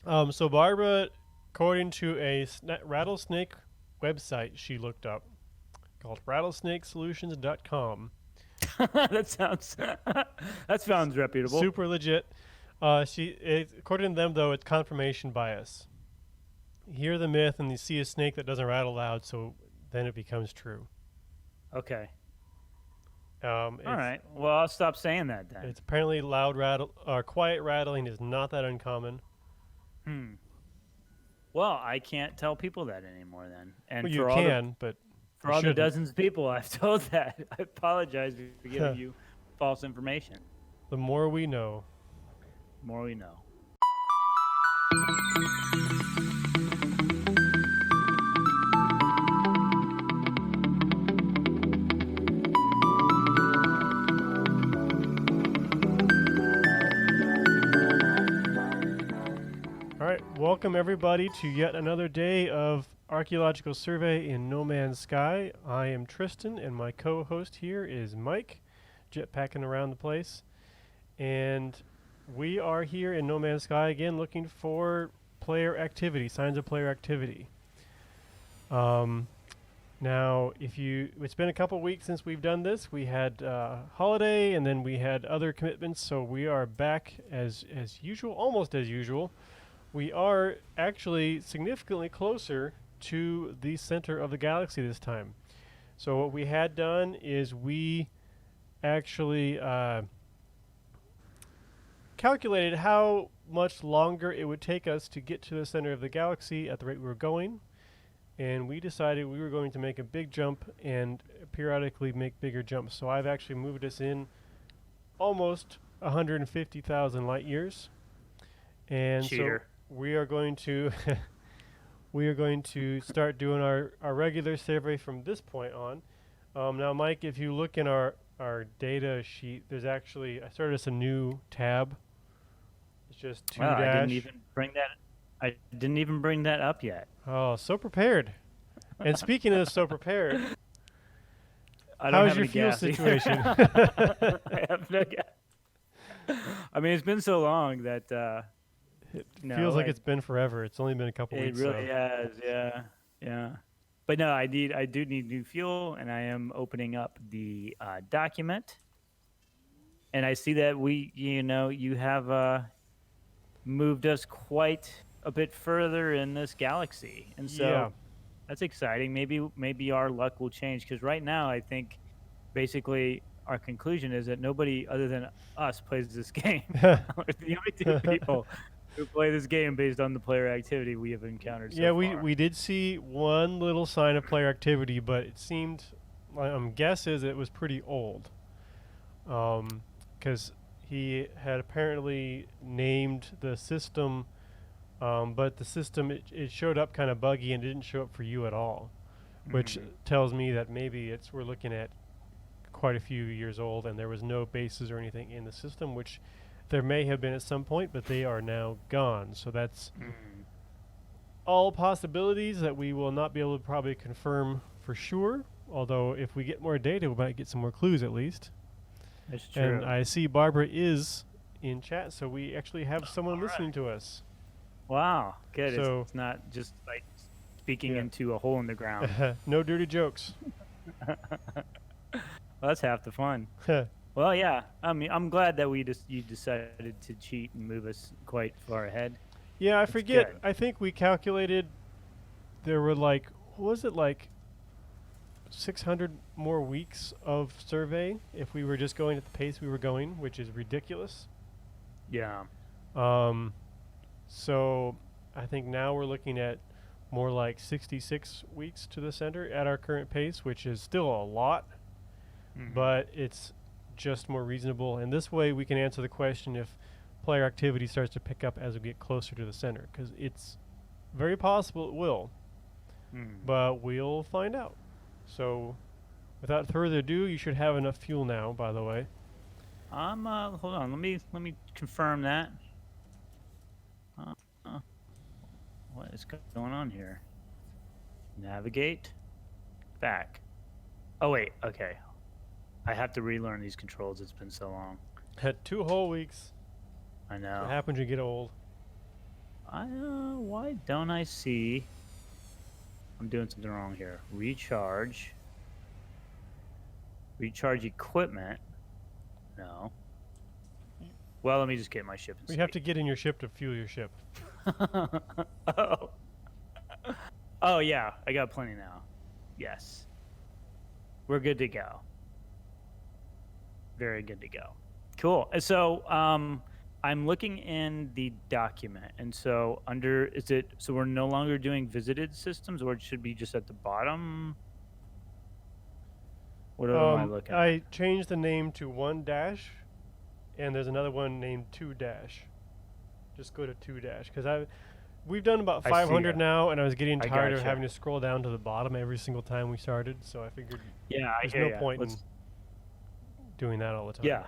So Barbara, according to a rattlesnake website she looked up called rattlesnakesolutions.com, That sounds that sounds reputable. super legit. According to them though, it's confirmation bias. You hear the myth and you see a snake that doesn't rattle loud, so then it becomes true. Okay. Um, All it's right. Well, I'll stop saying that then. it's apparently loud rattle or quiet rattling is not that uncommon. Hmm. Well, I can't tell people that anymore then. And Well, you can, but you for all the shouldn't. dozens of people I've told that, I apologize for giving you false information. The more we know. The more we know. All right, welcome everybody to yet another day of Archaeological Survey in No Man's Sky. I am Tristan, and my co-host here is Mike, jetpacking around the place. And we are here in No Man's Sky again looking for player activity, signs of player activity. Um, Now, it's been a couple weeks since we've done this. We had holiday, and then we had other commitments, so we are back as usual, almost as usual. We are actually significantly closer to the center of the galaxy this time. So what we had done is we actually calculated how much longer it would take us to get to the center of the galaxy at the rate we were going, and we decided we were going to make a big jump and periodically make bigger jumps. So I've actually moved us in almost 150,000 light years, and so Cheater. we are going to we are going to start doing our regular survey from this point on. Now, Mike, if you look in our data sheet, there's actually I started us a new tab. It's just two Well, I didn't dash. even bring that. I didn't even bring that up yet. Oh, so prepared. And speaking of so prepared, I don't how's have your any fuel gas either. situation? I have no gas. I mean, it's been so long that It feels no, like it's been forever. It's only been a couple it weeks, really so has. Yeah, yeah. But no, I do need new fuel, and I am opening up the document, and I see that you have moved us quite a bit further in this galaxy, and yeah. so that's exciting. Maybe our luck will change because right now I think basically our conclusion is that nobody other than us plays this game. We're the only two people who play this game based on the player activity we have encountered Yeah, so we far. did see one little sign of player activity, but it seemed my guess is it was pretty old. Because he had apparently named the system, but the system it showed up kind of buggy and didn't show up for you at all, which Mm. tells me that maybe it's we're looking at quite a few years old, and there was no bases or anything in the system, which there may have been at some point, but they are now gone. So that's Mm. all possibilities that we will not be able to probably confirm for sure. Although if we get more data, we might get some more clues at least. That's And true. I see Barbara is in chat, so we actually have someone All listening right. to us. Wow. Good. It's So not just like speaking yeah, into a hole in the ground. no dirty jokes. Well, that's half the fun. Well, yeah. I mean, I'm glad that you decided to cheat and move us quite far ahead. Yeah, I That's forget. good. I think we calculated there were like, what was it like 600 more weeks of survey if we were just going at the pace we were going, which is ridiculous. Yeah. Um, so I think now we're looking at more like 66 weeks to the center at our current pace, which is still a lot, Hmm. but it's just more reasonable. And this way we can answer the question if player activity starts to pick up as we get closer to the center, because it's very possible it will, Hmm. but we'll find out. So without further ado, you should have enough fuel now, by the way. Hold on. Let me confirm that. Uh, uh, what is going on here? Navigate back. Oh wait. Okay. I have to relearn these controls. It's been so long. Had 2 whole weeks. I What know. happens when you get old? Why don't I see? I'm doing something wrong here. Recharge. Recharge equipment. No. Well, let me just get my ship and We see. have to get in your ship to fuel your ship. Oh. Oh yeah, I got plenty now. Yes. We're good to go. Very good to go. Cool. And so I'm looking in the document, and so so we're no longer doing visited systems, or it should be just at the bottom? What am I looking at? I changed the name to 1 dash, and there's another one named 2 dash. Just go to 2 dash because we've done about I see 500 ya. now, and I was getting I tired of gotcha. having to scroll down to the bottom every single time we started. So I figured Yeah, I there's hear no ya. point in Let's. doing that all the time. Yeah.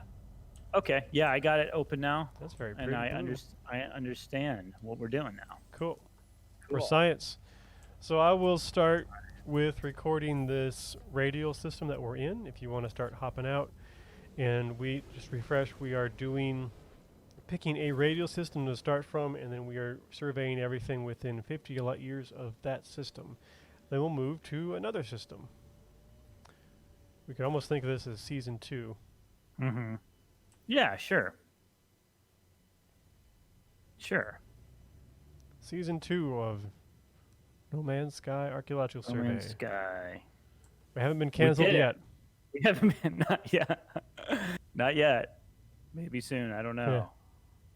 Okay. Yeah, I got it open now, That's very and pretty. Blue. I understand what we're doing now. Cool. For Cool. science. So I will start with recording this radial system that we're in. If you want to start hopping out, and we just refresh, we are picking a radial system to start from, and then we are surveying everything within 50 light years of that system. Then we'll move to another system. We could almost think of this as season 2. Mm-hmm. Yeah. Sure. Sure. Season 2 of No Man's Sky Archaeological No Survey. Man's Sky. We haven't been canceled did it. yet. We haven't been. Not yet. Not yet. Maybe soon. I don't know.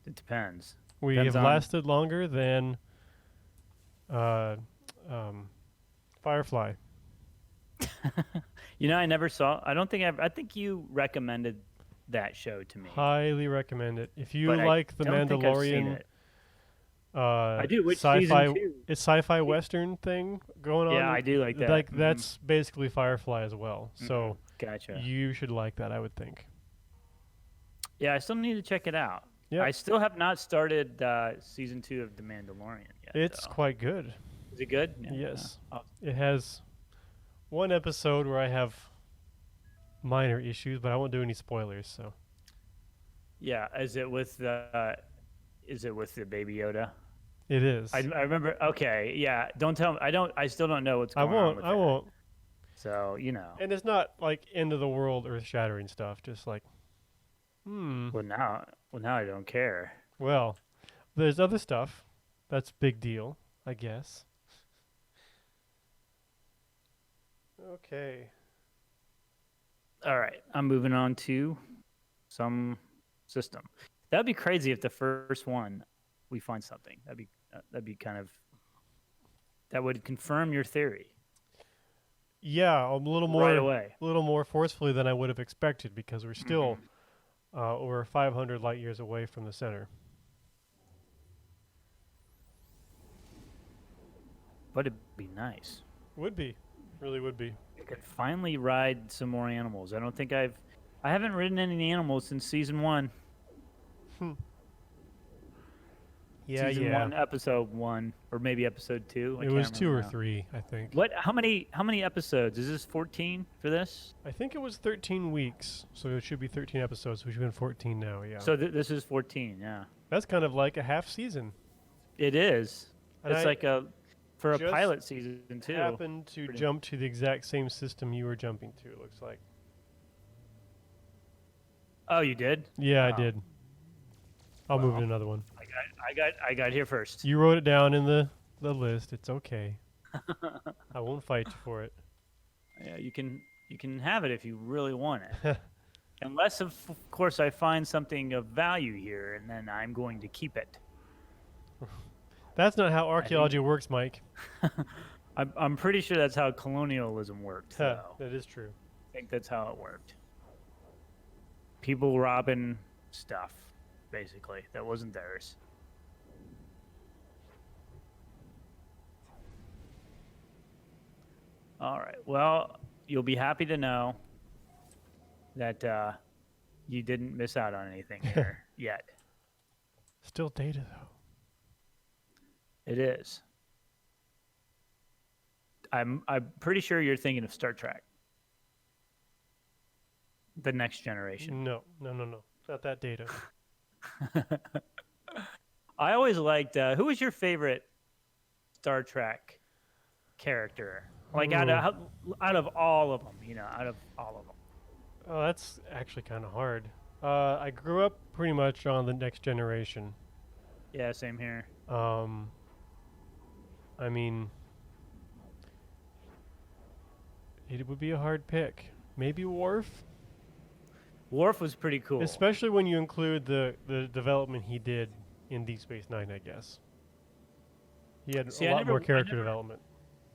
It depends. We Depends have on- lasted longer than Firefly. You know, I never saw. I don't think I think you recommended that show to me. Highly recommend it. If you but I like the don't think I've seen Mandalorian it. I do. Which sci-fi, season 2? it's sci-fi western thing going on. Yeah, I do like that. Like Mhm. that's basically Firefly as well. So Gotcha. you should like that, I would think. Yeah, I still need to check it out. Yeah, I still have not started season 2 of The Mandalorian yet. it's though. quite good. Is it good? Yeah. Yes, Oh, it has one episode where I have minor issues, but I won't do any spoilers. So yeah. Is it with the Baby Yoda? it is. I remember. Okay, yeah. Don't tell me. I still don't know what's I going on won't. with I that. won't. So you know. And it's not like end of the world, earth shattering stuff. Just like, Well now I don't care. Well, there's other stuff that's big deal, I guess. Okay. All right, I'm moving on to some system. That'd be crazy if the first one we find something. That'd be kind of that would confirm your theory Yeah, a little right more, away. a little more forcefully than I would have expected because we're still Mm-hmm. over 500 light years away from the center. But it'd be nice. Would be, really would be. I could finally ride some more animals. I haven't ridden any animals since season 1. Yeah, season yeah. 1, episode 1, or maybe episode 2. I It can't was 2 or remember now. 3, I think. What? How many episodes? Is this 14 for this? I think it was 13 weeks, so it should be 13 episodes. We should be in 14 now. Yeah. So this is 14. Yeah, that's kind of like a half season. it is. And It's I like for a just pilot season too. happened to Pretty- jump to the exact same system you were jumping to. It looks like. Oh, you did? Yeah, I Wow. did. I'll move Wow. to another one. I got here first. You wrote it down in the list. It's okay. I won't fight you for it. Yeah, you can have it if you really want it. Unless of course I find something of value here, and then I'm going to keep it. That's not how archaeology works, Mike. I'm pretty sure that's how colonialism worked. Though. That is true. I think that's how it worked. People robbing stuff, basically, that wasn't theirs. All right. Well, you'll be happy to know that you didn't miss out on anything here yet. Still data, though. It is. I'm pretty sure you're thinking of Star Trek. The Next Generation. No. Not that data. I always liked. Who was your favorite Star Trek character? Like Ooh. out of all of them, out of all of them. Oh, that's actually kind of hard. I grew up pretty much on the Next Generation. Yeah, same here. Um, I mean, it would be a hard pick. Maybe Worf, Worf was pretty cool. especially when you include the development he did in Deep Space Nine. I guess he had a See, lot more I character never. development.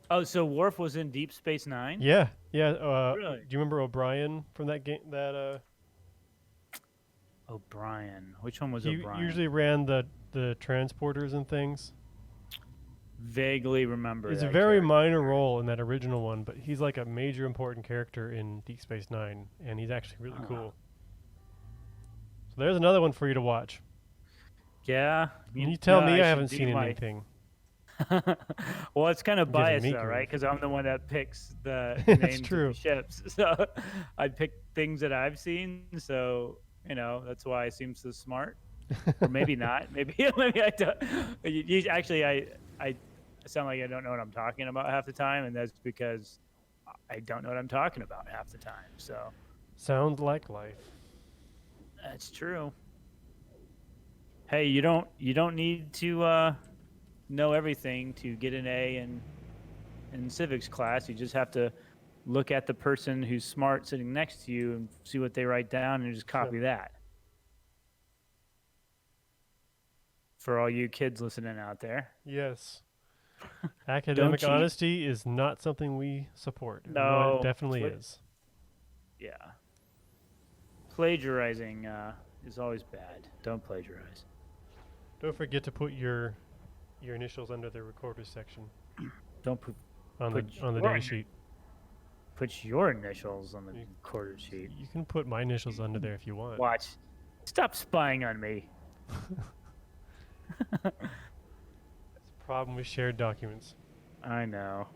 Oh, so Worf was in Deep Space Nine. Yeah, yeah. Do Really? you remember O'Brien from that game? That O'Brien. Which one was he O'Brien? usually ran the transporters and things. Vaguely remember It's a that very character. minor role in that original one, but he's like a major important character in Deep Space Nine, and he's actually really Huh. cool. So there's another one for you to watch. Yeah. And you tell me I I should haven't do seen my. anything. Well, it's kind of You're giving biased me though, right? grief. Because I'm the one that picks the That's names of the true. ships. So I pick things that I've seen. So that's why I seem so smart, or maybe not. Maybe maybe I don't. Actually, I sound like I don't know what I'm talking about half the time, and that's because I don't know what I'm talking about half the time. So Sounds like life. that's true. Hey, you don't need to know everything to get an A in civics class. You just have to look at the person who's smart sitting next to you and see what they write down and just copy that. For all you kids listening out there. Yes. Don't Academic cheat. honesty is not something we support. No, it No. definitely is. Yeah. Plagiarizing is always bad. Don't plagiarize. Don't forget to put your initials under the recorder section Don't put on Put the your data ini- sheet. put your initials on the You- quarter sheet. You can put my initials under there if you want. Watch. Stop spying on me. That's a problem with shared documents. I know.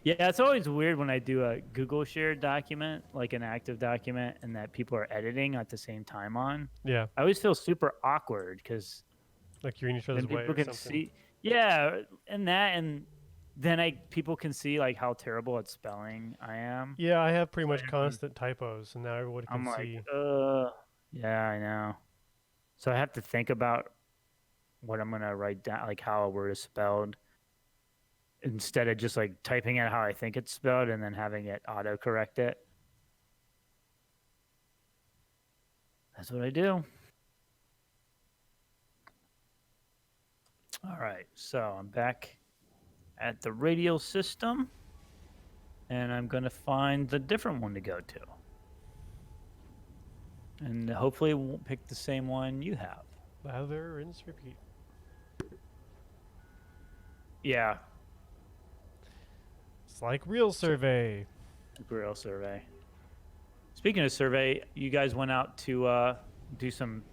Yeah, it's always weird when I do a Google shared document, like an active document, and that people are editing at the same time on. Yeah, I always feel super awkward because like you're in each other's then way people or can something. see. Yeah, and then people can see like how terrible at spelling I am. Yeah, I have pretty So much I- constant typos, and now everybody can I'm like, see. yeah, I know. So I have to think about what I'm gonna write down, like how a word is spelled, instead of just like typing it how I think it's spelled and then having it autocorrect it. That's what I do. All right, so I'm back at the radial system, and I'm going to find the different one to go to. And hopefully it won't pick the same one you have. Lather, rinse, repeat. Yeah, It's like real survey. Grill survey. Speaking of survey, you guys went out to do some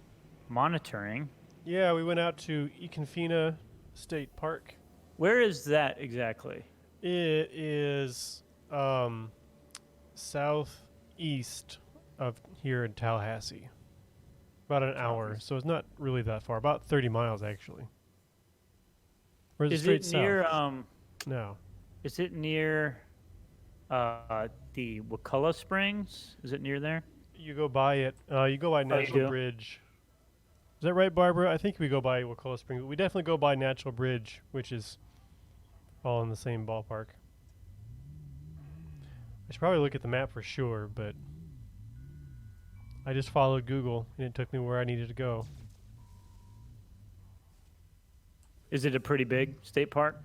monitoring. Yeah, we went out to Econfina State Park. Where is that exactly? It is southeast of here in Tallahassee. About an hour, Southeast. so it's not really that far. About 30 miles, actually. Or is it Is straight it near south? No. is it near the Wakulla Springs? Is it near there? You go by it. You go by you Natural do? Bridge. Is that right, Barbara? I think we go by Wakulla Springs. We definitely go by Natural Bridge, which is all in the same ballpark. I should probably look at the map for sure, but I just followed Google and it took me where I needed to go. Is it a pretty big state park?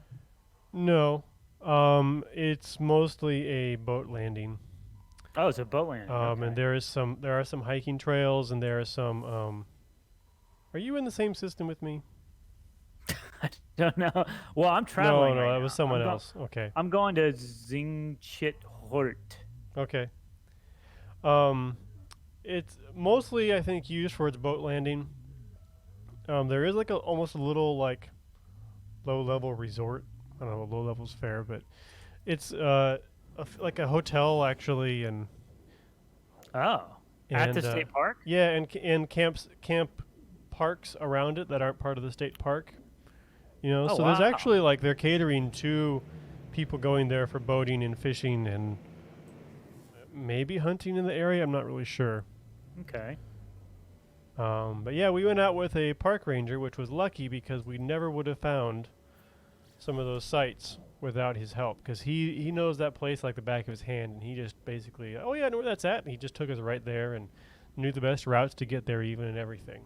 No, it's mostly a boat landing. Oh, it's a boat landing. Okay. And there are some hiking trails, and there are some. Are you in the same system with me? I don't know. Well, I'm traveling. No, right that now. was someone else. Okay, I'm going to Zingchit-Hort. okay. It's mostly, I think, used for its boat landing. There is like almost a little like low-level resort. I don't know, low level's fair, but it's like a hotel actually, and Oh, at the and state park? yeah, and camp parks around it that aren't part of the state park. You know, Oh so there's wow. actually like they're catering to people going there for boating and fishing and maybe hunting in the area. I'm not really sure. Okay. But yeah, we went out with a park ranger, which was lucky because we never would have found some of those sites without his help because he knows that place like the back of his hand, and he just basically, oh yeah, I know where that's at, and he just took us right there and knew the best routes to get there even and everything.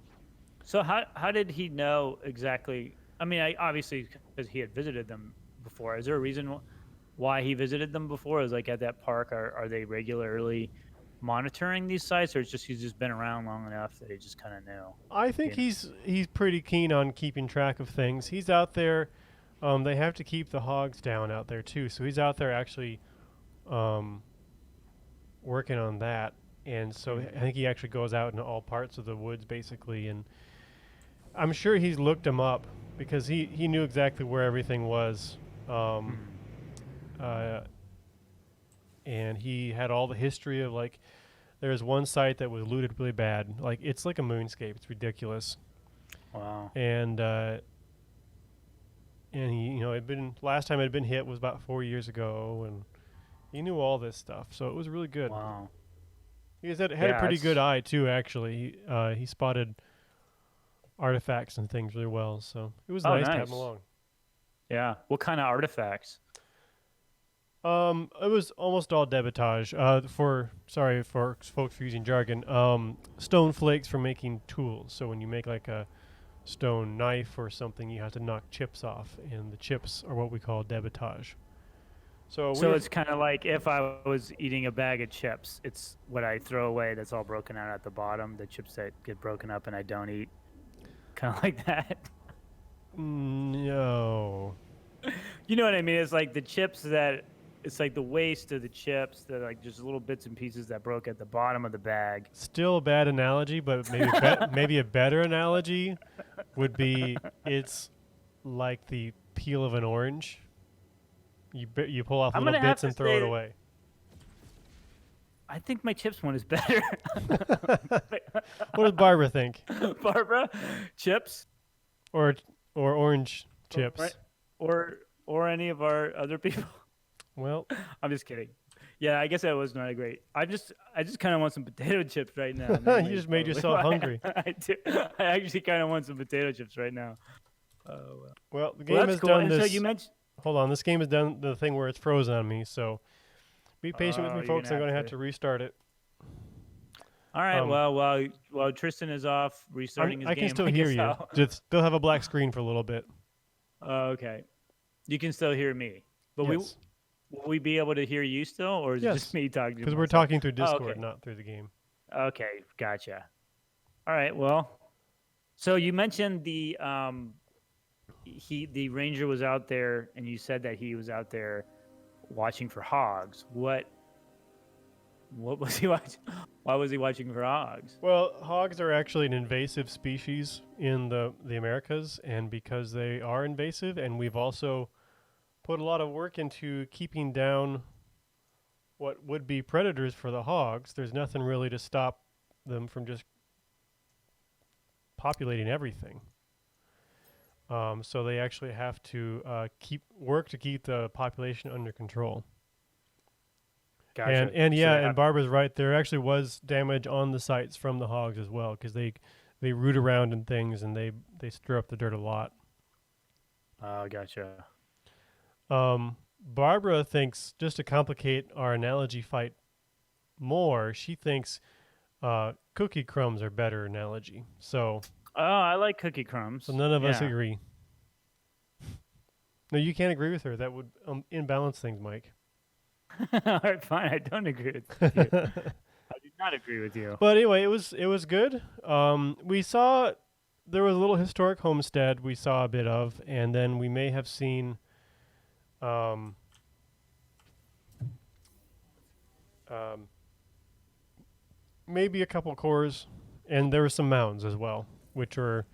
So how did he know exactly? I mean, obviously because he had visited them before. Is there a reason why he visited them before? Is like at that park, are they regularly monitoring these sites, or it's just he's just been around long enough that he just kind of knew? I think You know? he's pretty keen on keeping track of things. He's out there. They have to keep the hogs down out there too, so he's out there actually um, working on that. And so I think he actually goes out in all parts of the woods basically, and I'm sure he's looked them up because he knew exactly where everything was. Um, Mm. uh, and he had all the history of like there's one site that was looted really bad. Like it's like a moonscape. It's ridiculous. Wow. And and he had been last time it had been hit was about 4 years ago, and he knew all this stuff. So it was really good. Wow. He had a Yeah. pretty good eye too. Actually, he spotted artifacts and things really well. So it was Oh, nice to have nice. him along. Yeah. What kind of artifacts? It was almost all debitage. For folks using jargon. Stone flakes for making tools. So when you make like a stone knife or something, you have to knock chips off, and the chips are what we call debitage. So So it's kind of like if I was eating a bag of chips, it's what I throw away that's all broken out at the bottom, the chips that get broken up and I don't eat. Kind of like that. no, You know what I mean? It's like the chips that it's like the waste of the chips that like just little bits and pieces that broke at the bottom of the bag. still a bad analogy, but maybe maybe a better analogy would be it's like the peel of an orange. You pull off I'm little gonna have bits to and throw it say away. I think my chips one is better. What does Barbara think? Barbara, chips Or orange chips? right? Or any of our other people. Well, I'm just kidding. Yeah, I guess that was not a great. I just kind of want some potato chips right now. you just made Probably yourself why hungry. I do. I actually kind of want some potato chips right now. Oh, Well, the well, game that's has cool. done And this. so you mentioned. Hold on, this game has done the thing where it's frozen on me. So be patient with Oh, me, you're folks. gonna I'm going to have have to restart it. All right. Um, Well, while Tristan is off restarting his I game, can still I hear guess you. I'll- Just still have a black screen for a little bit. Okay. You can still hear me, but Yes, will we be able to hear you still, or is it Yes, just me talking to because we're myself? talking through Oh, Discord, okay. not through the game. Okay, gotcha. All right. Well, so you mentioned the ranger was out there, and you said that he was out there watching for hogs. What was he watching? Why was he watching for hogs? Well, hogs are actually an invasive species in the Americas, and because they are invasive, and we've also put a lot of work into keeping down what would be predators for the hogs, there's nothing really to stop them from just populating everything. So they actually have to work to keep the population under control. Gotcha. And So yeah, they and have- Barbara's right. There actually was damage on the sites from the hogs as well because they root around in things and they stir up the dirt a lot. Oh, gotcha. Barbara thinks, just to complicate our analogy fight more, she thinks cookie crumbs are better analogy. So Oh, I like cookie crumbs. none of us Yeah. agree. No, you can't agree with her. That would imbalance things, Mike. All right, fine. I don't agree with you. I do not agree with you. But anyway, it was good. We saw there was a little historic homestead we saw a bit of, and then we may have seen maybe a couple cores, and there were some mounds as well, which are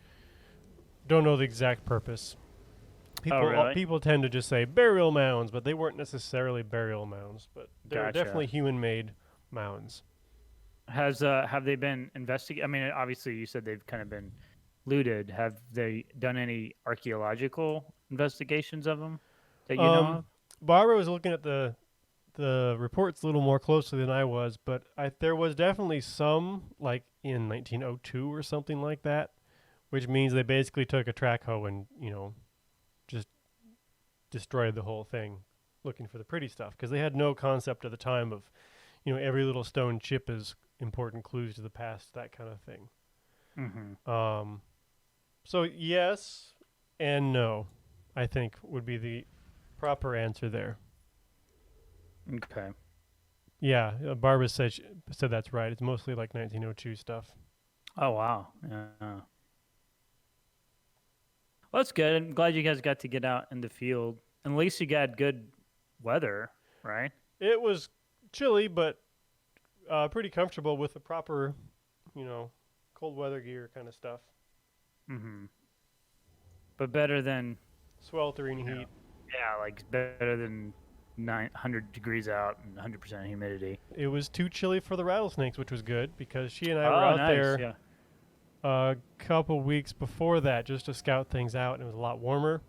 don't know the exact purpose. really? People tend to just say burial mounds, but they weren't necessarily burial mounds, but they're Gotcha. definitely human-made mounds. Have they been investigating? I mean, obviously, you said they've kind of been looted, have they done any archaeological investigations of them that you know Um, of? Barbara was looking at the reports a little more closely than I was, but there was definitely some, like in 1902 or something like that, which means they basically took a track hoe and just destroyed the whole thing, looking for the pretty stuff because they had no concept at the time of every little stone chip is important clues to the past, that kind of thing. Mm-hmm. Um, so yes and no, I think would be the proper answer there. Okay. Yeah, Barbara said that's right. It's mostly like 1902 stuff. Oh wow. Yeah. Well, that's good. I'm glad you guys got to get out in the field. At least you got good weather, right? It was chilly, but pretty comfortable with the proper, you know, cold weather gear kind of stuff. Mm-hmm. But better than Sweltering you know, heat. yeah, like better than 900 degrees out and 100% humidity. It was too chilly for the rattlesnakes, which was good because she and I were Oh, out nice. there Yeah. a couple weeks before that just to scout things out, and it was a lot warmer.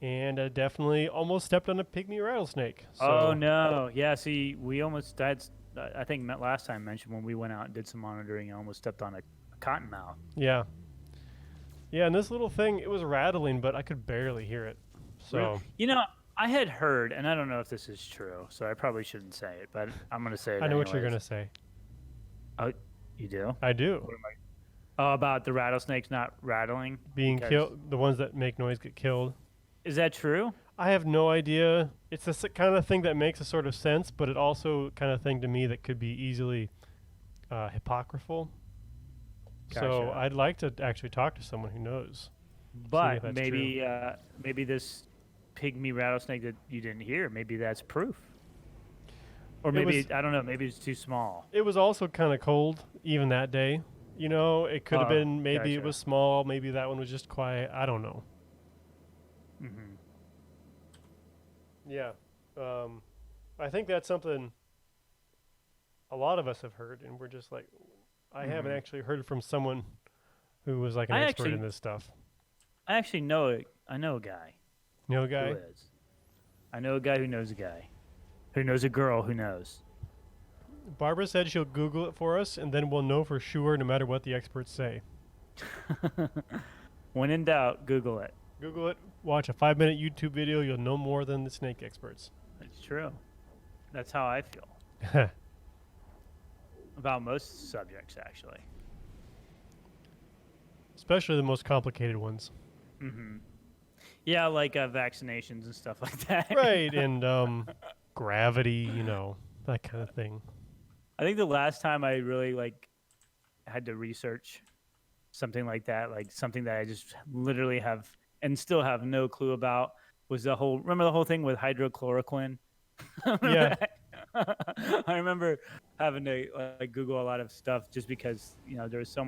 And I definitely almost stepped on a pygmy rattlesnake. Oh So no. Yeah. See, we almost died. I think last time mentioned when we went out and did some monitoring, I almost stepped on a cottonmouth. yeah, yeah. And this little thing, it was rattling, but I could barely hear it. Really? So You know, I had heard, and I don't know if this is true, so I probably shouldn't say it, but I'm going to say it I know what you're anyways. gonna say. Oh, you do? I do. What am I? Oh, about the rattlesnakes not rattling Being because killed, the ones that make noise get killed. is that true? I have no idea. It's the kind of thing that makes a sort of sense, but it also kind of thing to me that could be easily hypocritical. So Gotcha. I'd like to actually talk to someone who knows, see if But that's true. maybe this pygmy rattlesnake that you didn't hear, maybe that's proof. Or It maybe was I don't know, maybe it's too small. it was also kind of cold even that day. It could have Oh, been maybe it gotcha. was small, maybe that one was just quiet. I don't know. Hmm. Yeah. I think that's something a lot of us have heard, and we're just like, I haven't Hmm. actually heard from someone who was like an I expert in actually this stuff. I actually know it. I know a guy You know, who guy? is. I know a guy who knows a guy who knows a girl who knows. Barbara said she'll Google it for us, and then we'll know for sure no matter what the experts say. When in doubt, Google it. Google it, watch a 5-minute YouTube video, you'll know more than the snake experts. It's true. That's how I feel about most subjects, actually. Especially the most complicated ones. Hmm. Yeah, like vaccinations and stuff like that. Right, and gravity, that kind of thing. I think the last time I really had to research something like that, like something that I just literally have and still have no clue about, was remember the whole thing with hydrochloroquine? Remember Yeah, that? I remember having to Google a lot of stuff just because there was so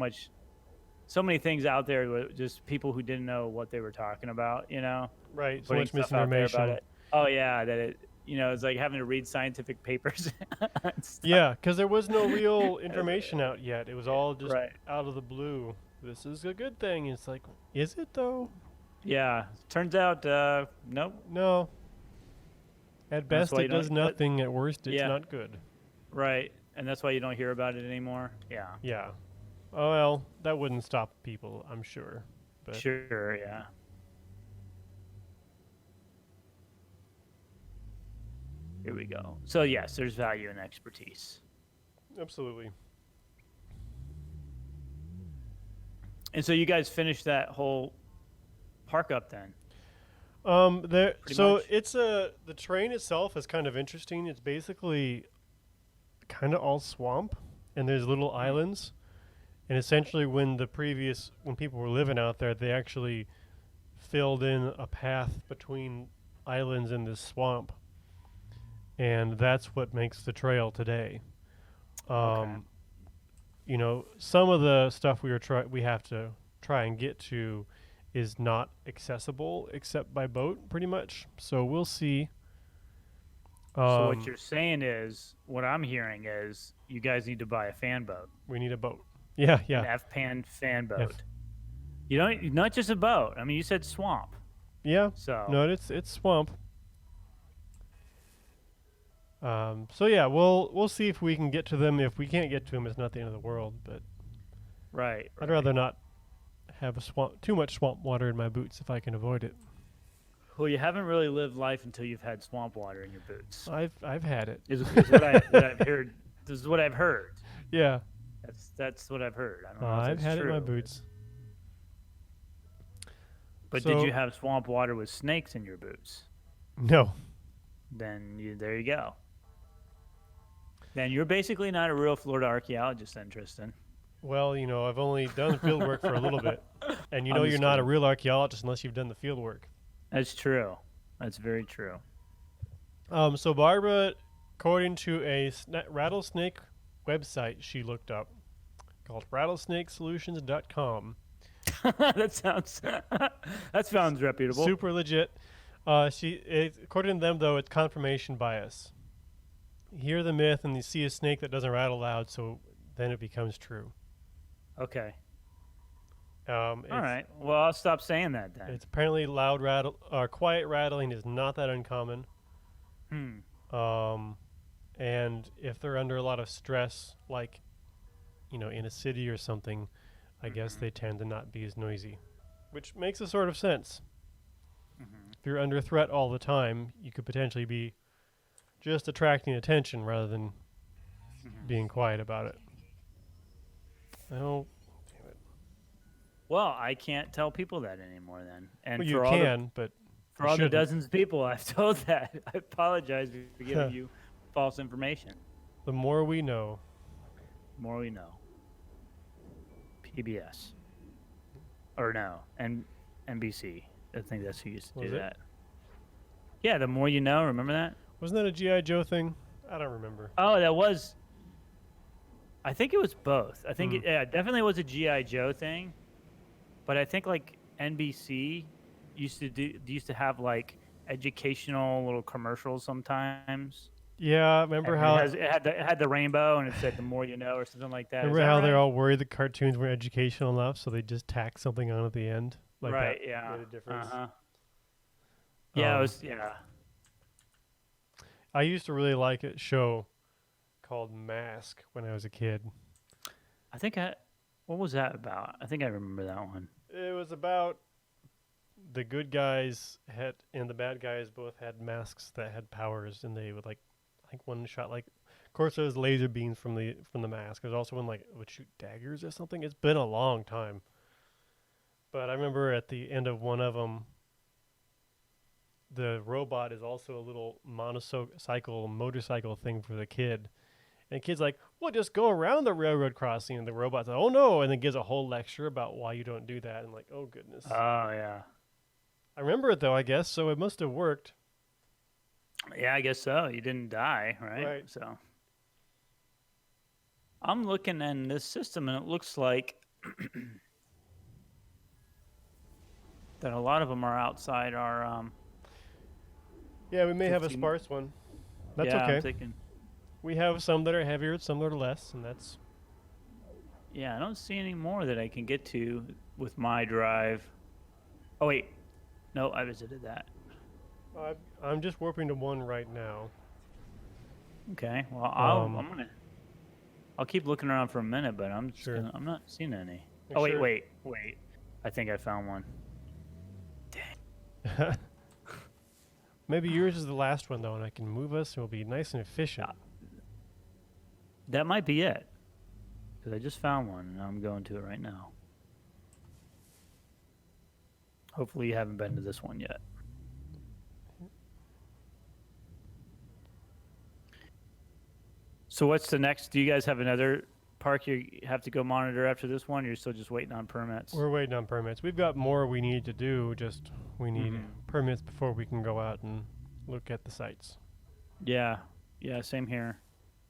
many things out there with just people who didn't know what they were talking about, right, so putting much stuff out there about misinformation. it. Oh yeah, that it's like having to read scientific papers and stuff. Yeah, because there was no real information out yet. It was all just Right. out of the blue. This is a good thing. It's like, is it though? Yeah. Turns out, nope. No. At That's best, why it you does don't. nothing. At worst, it's Yeah. not good. Right. And that's why you don't hear about it anymore. Yeah. Yeah. Oh well, that wouldn't stop people, I'm sure. But Sure. Yeah. Here we go. So yes, there's value in expertise. absolutely. And so you guys finished that whole park up then, There. pretty So much. the terrain itself is kind of interesting. It's basically kind of all swamp, and there's little islands. And essentially, when people were living out there, they actually filled in a path between islands in this swamp, and that's what makes the trail today. Okay. Um, some of the stuff we have to try and get to is not accessible except by boat, pretty much. So we'll see. So what Um, you're saying is, what I'm hearing is, you guys need to buy a fan boat, we need a boat. Yeah, an yeah. F-pan fan F boat. You don't not just a boat. I mean, you said swamp. Yeah, So no, it's swamp. So yeah, we'll see if we can get to them. If we can't get to them, it's not the end of the world. But right, I'd right. rather not have too much swamp water in my boots if I can avoid it. Well, you haven't really lived life until you've had swamp water in your boots. I've had it. Is what I've heard. This is what I've heard. Yeah, That's what I've heard. I don't know if I've it's had it in my true. boots. But did So you have swamp water with snakes in your boots? no, There you go. Then you're basically not a real Florida archaeologist, then, Tristan. well, I've only done field work for a little bit, and I'm you're just not a kidding. real archaeologist unless you've done the field work. That's true. That's very true. So Barbara, according to a rattlesnake website she looked up called rattlesnakesolutions.com, that sounds that sounds reputable. super legit. According to them though, it's confirmation bias. You hear the myth and you see a snake that doesn't rattle loud, so then it becomes true. Okay. All All right. Well, I'll stop saying that then. It's apparently loud rattle or quiet rattling is not that uncommon. Hmm. And if they're under a lot of stress, like in a city or something, I guess they tend to not be as noisy, which makes a sort of sense. If you're under threat all the time, you could potentially be just attracting attention rather than being quiet about it. Oh, Well, I can't tell people that anymore then. And well, you for can, but for you all the shouldn't. dozens of people I've told that, I apologize for giving you false information. The more we know. The more we know. PBS. Or no, NBC. I think that's who used to Was do it? that. Yeah, the more you know. Remember that? Wasn't that a GI Joe thing? I don't remember. Oh, that was. I think it was both. I think Hmm. it definitely was a GI Joe thing, but I think like NBC used to have like educational little commercials sometimes. Yeah, remember And how it had the rainbow and it said the more you know or something like that. Is remember that how they're right? all worried the cartoons weren't educational enough, so they just tack something on at the end, like Right. that Yeah. made a difference. Uh-huh. Yeah. It Um, was. Yeah. I used to really like a show called Mask when I was a kid. I think I. What was that about? I think I remember that one. It was about the good guys had and the bad guys both had masks that had powers, and they would I think one shot of course, there was laser beams from the mask. There's also one it would shoot daggers or something. It's been a long time, but I remember at the end of one of them, the robot is also a little motorcycle thing for the kid. And the kid's like, well, just go around the railroad crossing. And the robot's like, oh no. And then gives a whole lecture about why you don't do that. And oh goodness. Oh yeah. I remember it though, I guess. So it must have worked. Yeah, I guess so. You didn't die, right? Right. So I'm looking in this system, and it looks like that a lot of them are outside our. Yeah, we may have a 15 sparse one. That's yeah, okay. I'm thinking. We have some that are heavier, some that are less. And that's. Yeah, I don't see any more that I can get to with my drive. Oh wait, no, I visited that. I'm just warping to one right now. Okay, well Um, I'll keep looking around for a minute, but Sure. I'm not seeing any. You Oh wait, sure? wait. I think I found one. Maybe yours is the last one though, and I can move us, and we'll be nice and efficient. That might be it. Because I just found one, and I'm going to it right now. Hopefully you haven't been to this one yet. So what's the next? Do you guys have another park you have to go monitor after this one? Or you're still just waiting on permits? We're waiting on permits. We've got more we need to do. Just we need Mhm. permits before we can go out and look at the sites. Yeah, same here.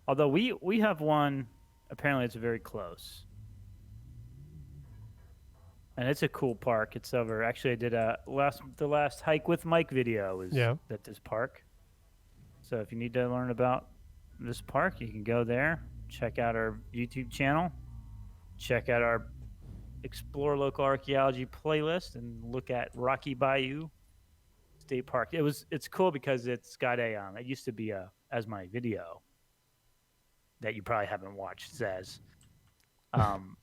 Although we have one, apparently it's very close, and it's a cool park. It's over. Actually, I did the last hike with Mike video was Yeah. at this park. So if you need to learn about this park, you can go there, check out our YouTube channel, check out our explore local archaeology playlist and look at Rocky Bayou State Park. It's cool because it's got a it used to be a, as my video that you probably haven't watched says, um,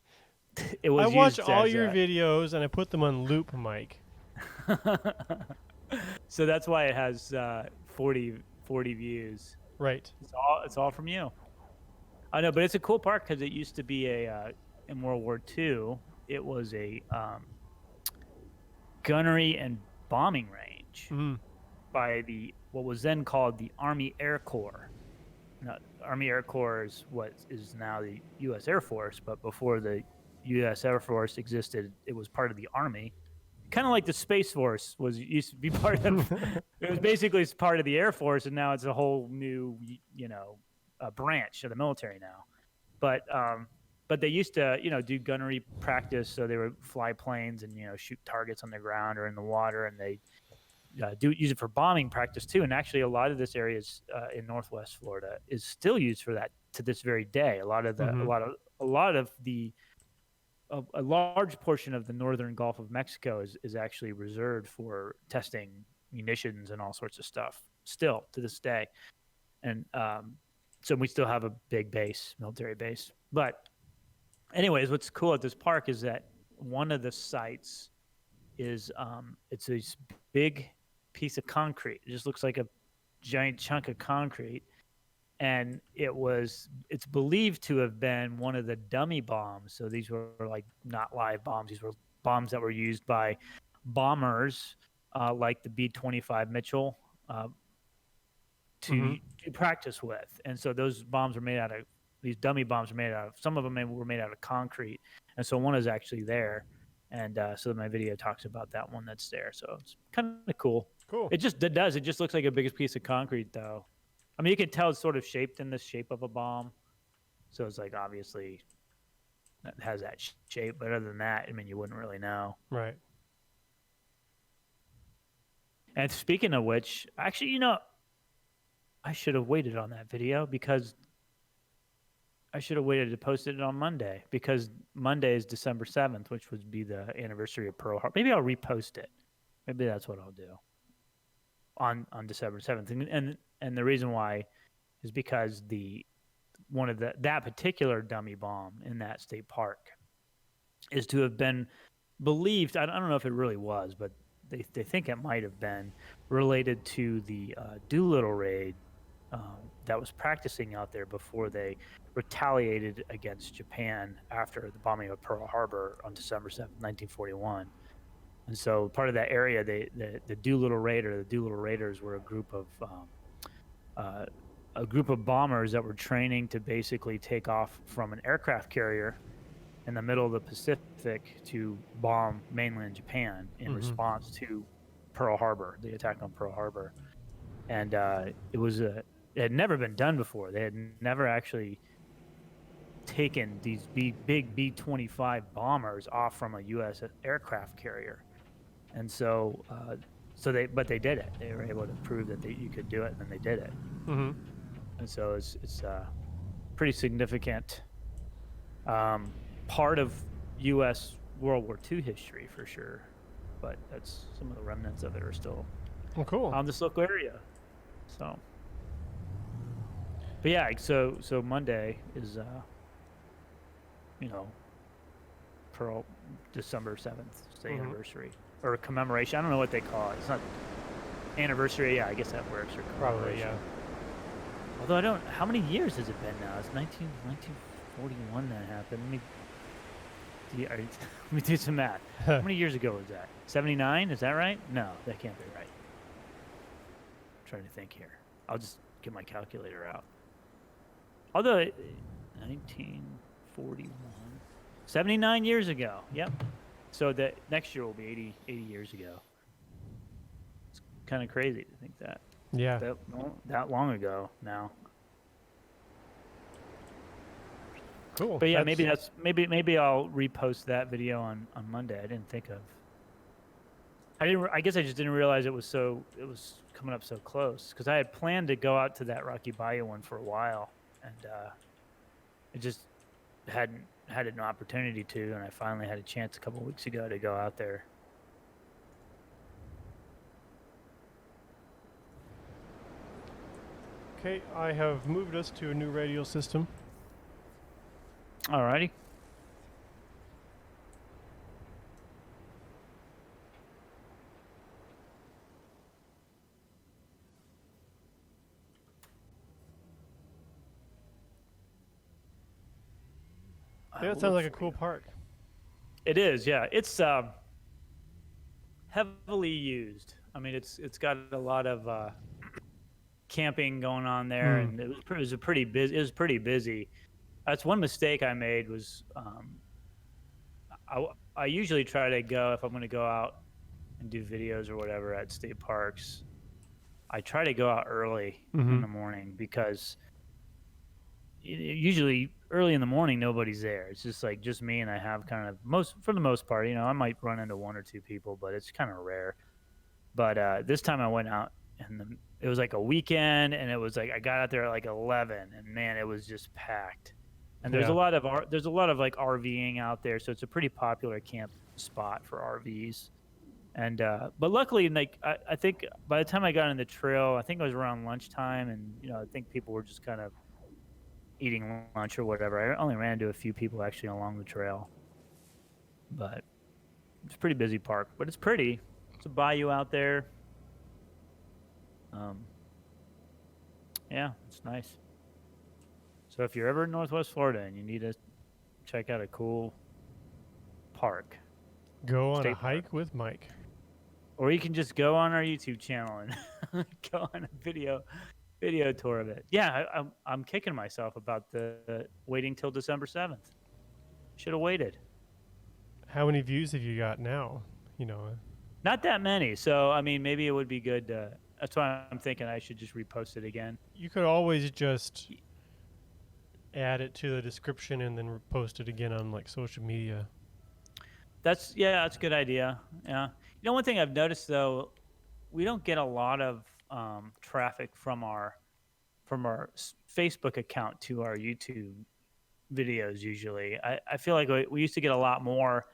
it I was watch used all as your a. videos and I put them on loop, Mike. So that's why it has 40 views. Right. It's all from you. I know, but it's a cool park because it used to be a in World War II. It was a gunnery and bombing range Mm. by the what was then called the Army Air Corps. Now, Army Air Corps is what is now the U.S. Air Force, but before the U.S. Air Force existed, it was part of the Army. Kind of like the Space Force was used to be part of. It was basically part of the Air Force, and now it's a whole new, branch of the military now. But they used to, do gunnery practice, so they would fly planes and shoot targets on the ground or in the water, and they use it for bombing practice too. And actually, a lot of this area is in Northwest Florida is still used for that to this very day. A lot of the a large portion of the northern Gulf of Mexico is actually reserved for testing munitions and all sorts of stuff still to this day. And so we still have a big base, military base. But anyways, what's cool at this park is that one of the sites is it's a big piece of concrete. It just looks like a giant chunk of concrete. And it's believed to have been one of the dummy bombs. So these were like not live bombs. These were bombs that were used by bombers like the B-25 Mitchell to practice with. And so those bombs were made out of, these dummy bombs were made out of, some of them were made out of concrete. And so one is actually there. And so my video talks about that one that's there. So it's kind of cool. Cool. It just looks like a biggest piece of concrete though. I mean, you can tell it's sort of shaped in the shape of a bomb. So it's like, obviously, it has that shape. But other than that, I mean, you wouldn't really know. Right. And speaking of which, actually, I should have waited on that video because I should have waited to post it on Monday because Monday is December 7th, which would be the anniversary of Pearl Harbor. Maybe I'll repost it. Maybe that's what I'll do on December 7th. And the reason why is because that particular dummy bomb in that state park is to have been believed. I don't know if it really was, but they think it might have been related to the Doolittle raid that was practicing out there before they retaliated against Japan after the bombing of Pearl Harbor on December 7th, 1941. And so part of that area, the Doolittle Raid or the Doolittle Raiders were a group of bombers that were training to basically take off from an aircraft carrier in the middle of the Pacific to bomb mainland Japan in response to Pearl Harbor, the attack on Pearl Harbor. And it had never been done before. They had never actually taken these big B-25 bombers off from a U.S. aircraft carrier. And so they did it. They were able to prove that you could do it, and then they did it. Mm-hmm. And so it's pretty significant part of U.S. World War II history for sure. But that's some of the remnants of it are still Cool. on this local area. So, but yeah, so Monday is Pearl December 7th, the anniversary or commemoration. I don't know what they call it. It's not anniversary. Yeah, I guess that works. Or Probably, yeah. Although I don't. How many years has it been now? It's 1941 that happened. Let me do some math. How many years ago was that? 79? Is that right? No, that can't be right. I'm trying to think here. I'll just get my calculator out. Although 1941, 79 years ago. Yep. So that next year will be 80 years ago. It's kind of crazy to think that. Yeah. That long ago now. Cool. But yeah, maybe I'll repost that video on Monday. I didn't think of. I guess I just didn't realize it was coming up so close because I had planned to go out to that Rocky Bayou one for a while, and it just hadn't had an opportunity to, and I finally had a chance a couple weeks ago to go out there. Okay, I have moved us to a new radio system. Alrighty. Yeah, that sounds like a cool park. It is, yeah. It's heavily used. I mean, it's got a lot of camping going on there, and it was a pretty busy. It was pretty busy. That's one mistake I made was I usually try to go if I'm going to go out and do videos or whatever at state parks. I try to go out early in the morning because usually early in the morning nobody's there. It's just me, and I have kind of for the most part, you know, I might run into one or two people, but it's kind of rare. But this time I went out and it was like a weekend, and it was like I got out there at like 11, and man, it was just packed. And there's a lot of like RVing out there, so it's a pretty popular camp spot for RVs. And but luckily, like I think by the time I got on the trail, I think it was around lunchtime, and you know, I think people were just kind of eating lunch or whatever. I only ran into a few people actually along the trail, but it's a pretty busy park. But it's pretty. It's a bayou out there. Yeah, it's nice. So if you're ever in Northwest Florida and you need to check out a cool park, go on a hike with Mike. Or you can just go on our YouTube channel and go on a video tour of it. Yeah, I'm kicking myself about the waiting till December 7th. Should have waited. How many views have you got now? You know, not that many. So I mean, maybe it would be good. That's why I'm thinking I should just repost it again. You could always just add it to the description and then post it again on like social media. That's a good idea. Yeah. You know, one thing I've noticed though, we don't get a lot of traffic from our Facebook account to our YouTube videos. Usually, I feel like we used to get a lot more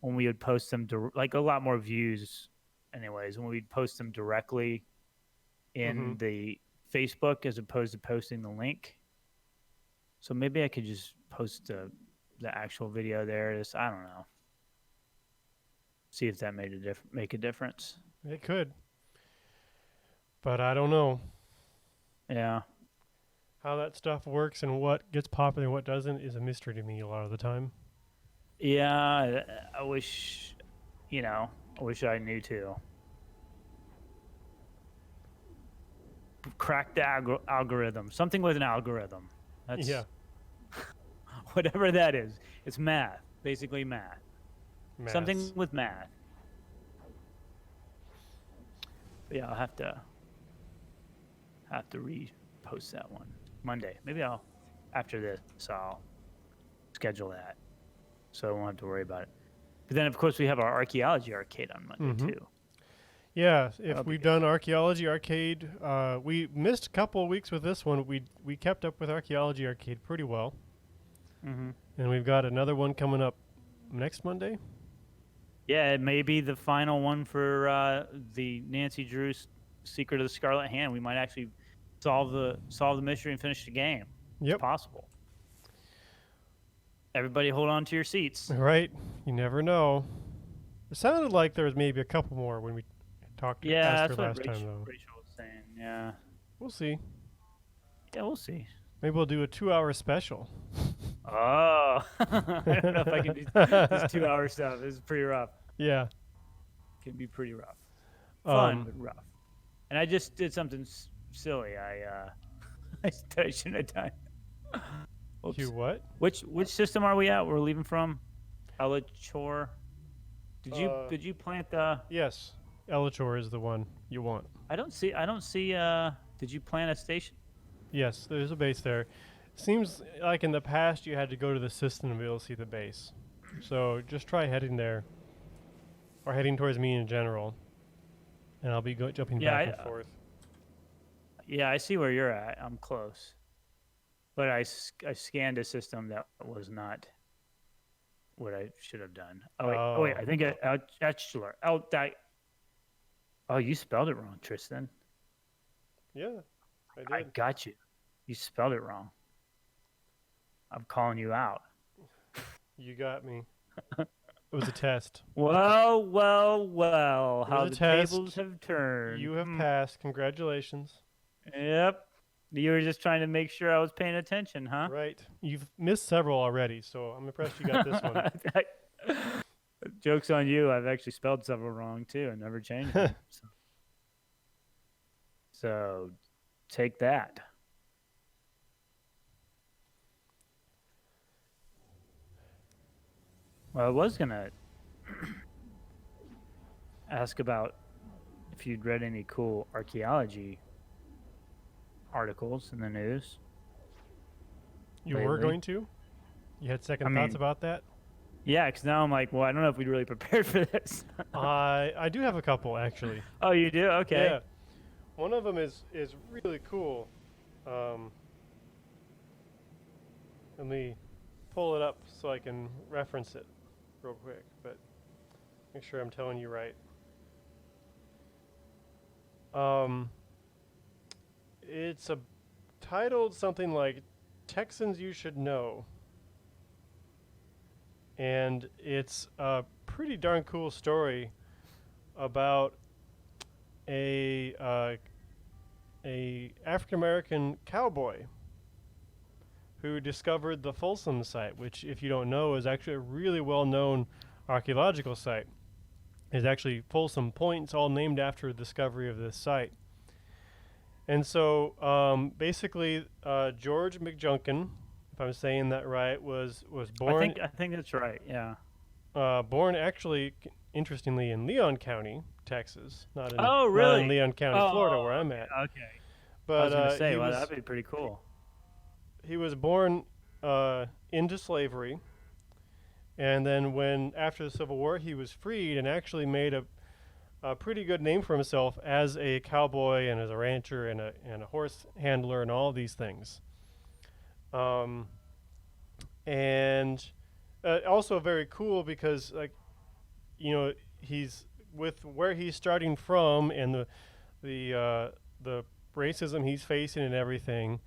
when we would post them like a lot more views. Anyways, when we'd post them directly in the Facebook as opposed to posting the link. So maybe I could just post the actual video there. I don't know. See if that make a difference. It could, but I don't know. Yeah. How that stuff works and what gets popular and what doesn't is a mystery to me a lot of the time. Yeah, I wish I knew too. Crack the algorithm. Something with an algorithm. That's whatever that is. It's math, basically math. Something with math. But yeah, I'll have to repost that one Monday. Maybe after this I'll schedule that, so I won't have to worry about it. But then of course we have our Archaeology arcade on Monday too. Yeah, if we've done Archaeology Arcade, we missed a couple of weeks with this one. We kept up with Archaeology Arcade pretty well. And we've got another one coming up next Monday. Yeah, it may be the final one for the Nancy Drew's Secret of the Scarlet Hand. We might actually solve the mystery and finish the game. Yep. It's possible. Everybody hold on to your seats. Right. You never know. It sounded like there was maybe a couple more when we talked to Asker last time, though. Rachel was saying, yeah. We'll see. Yeah, we'll see. Maybe we'll do a 2-hour special. Oh. I don't know if I can do this 2-hour stuff. This is pretty rough. Yeah. It can be pretty rough. Fun, but rough. And I just did something silly. I shouldn't have done. Oops. You what? Which system are we at? We're leaving from Elachor. Did you plant the? Yes, Elachor is the one you want. I don't see. Did you plant a station? Yes, there's a base there. Seems like in the past you had to go to the system to be able to see the base. So just try heading there, or heading towards me in general, and I'll be jumping back and forth. Yeah, I see where you're at. I'm close, but I scanned a system that was not what I should have done. Oh wait, Oh, I think Bachelor. Oh, you spelled it wrong, Tristan. yeah, I I did. got you. You spelled it wrong. I'm calling you out. You got me. It was a test. Well, well, well. It was How a the tables test. have turned. You have passed. Congratulations. Yep. You were just trying to make sure I was paying attention, huh? Right. You've missed several already, so I'm impressed you got this one. Joke's on you. I've actually spelled several wrong too and never changed them. So take that. Well, I was going to ask about if you'd read any cool archaeology articles in the news You were lately. going to? You had I second thoughts mean, about that? yeah, because now I'm like, well, I don't know if we'd really prepared for this. I do have a couple actually. Oh, you do? Yeah. Okay. One of them is really cool. Um, Let me pull it up so I can reference it real quick, but make sure I'm telling you right. Um, it's titled something like "Texans You Should Know," and it's a pretty darn cool story about a uh, a African American cowboy who discovered the Folsom site, which, if you don't know, is actually a really well known archaeological site. It's actually Folsom Point. It's all named after the discovery of this site. And so basically, George McJunkin, if I'm saying that right, was born I think that's right. Yeah. born actually, interestingly, in Leon County, Texas, Oh, not in really? Leon County, Florida, Oh, where I'm at. okay. Okay. I But was gonna say, well, that'd be pretty cool. he was born into slavery, and then when after the Civil War he was freed and actually made a pretty good name for himself as a cowboy and as a rancher and a horse handler and all these things. Um, and also very cool because, like, he's with where he's starting from and the racism he's facing and everything,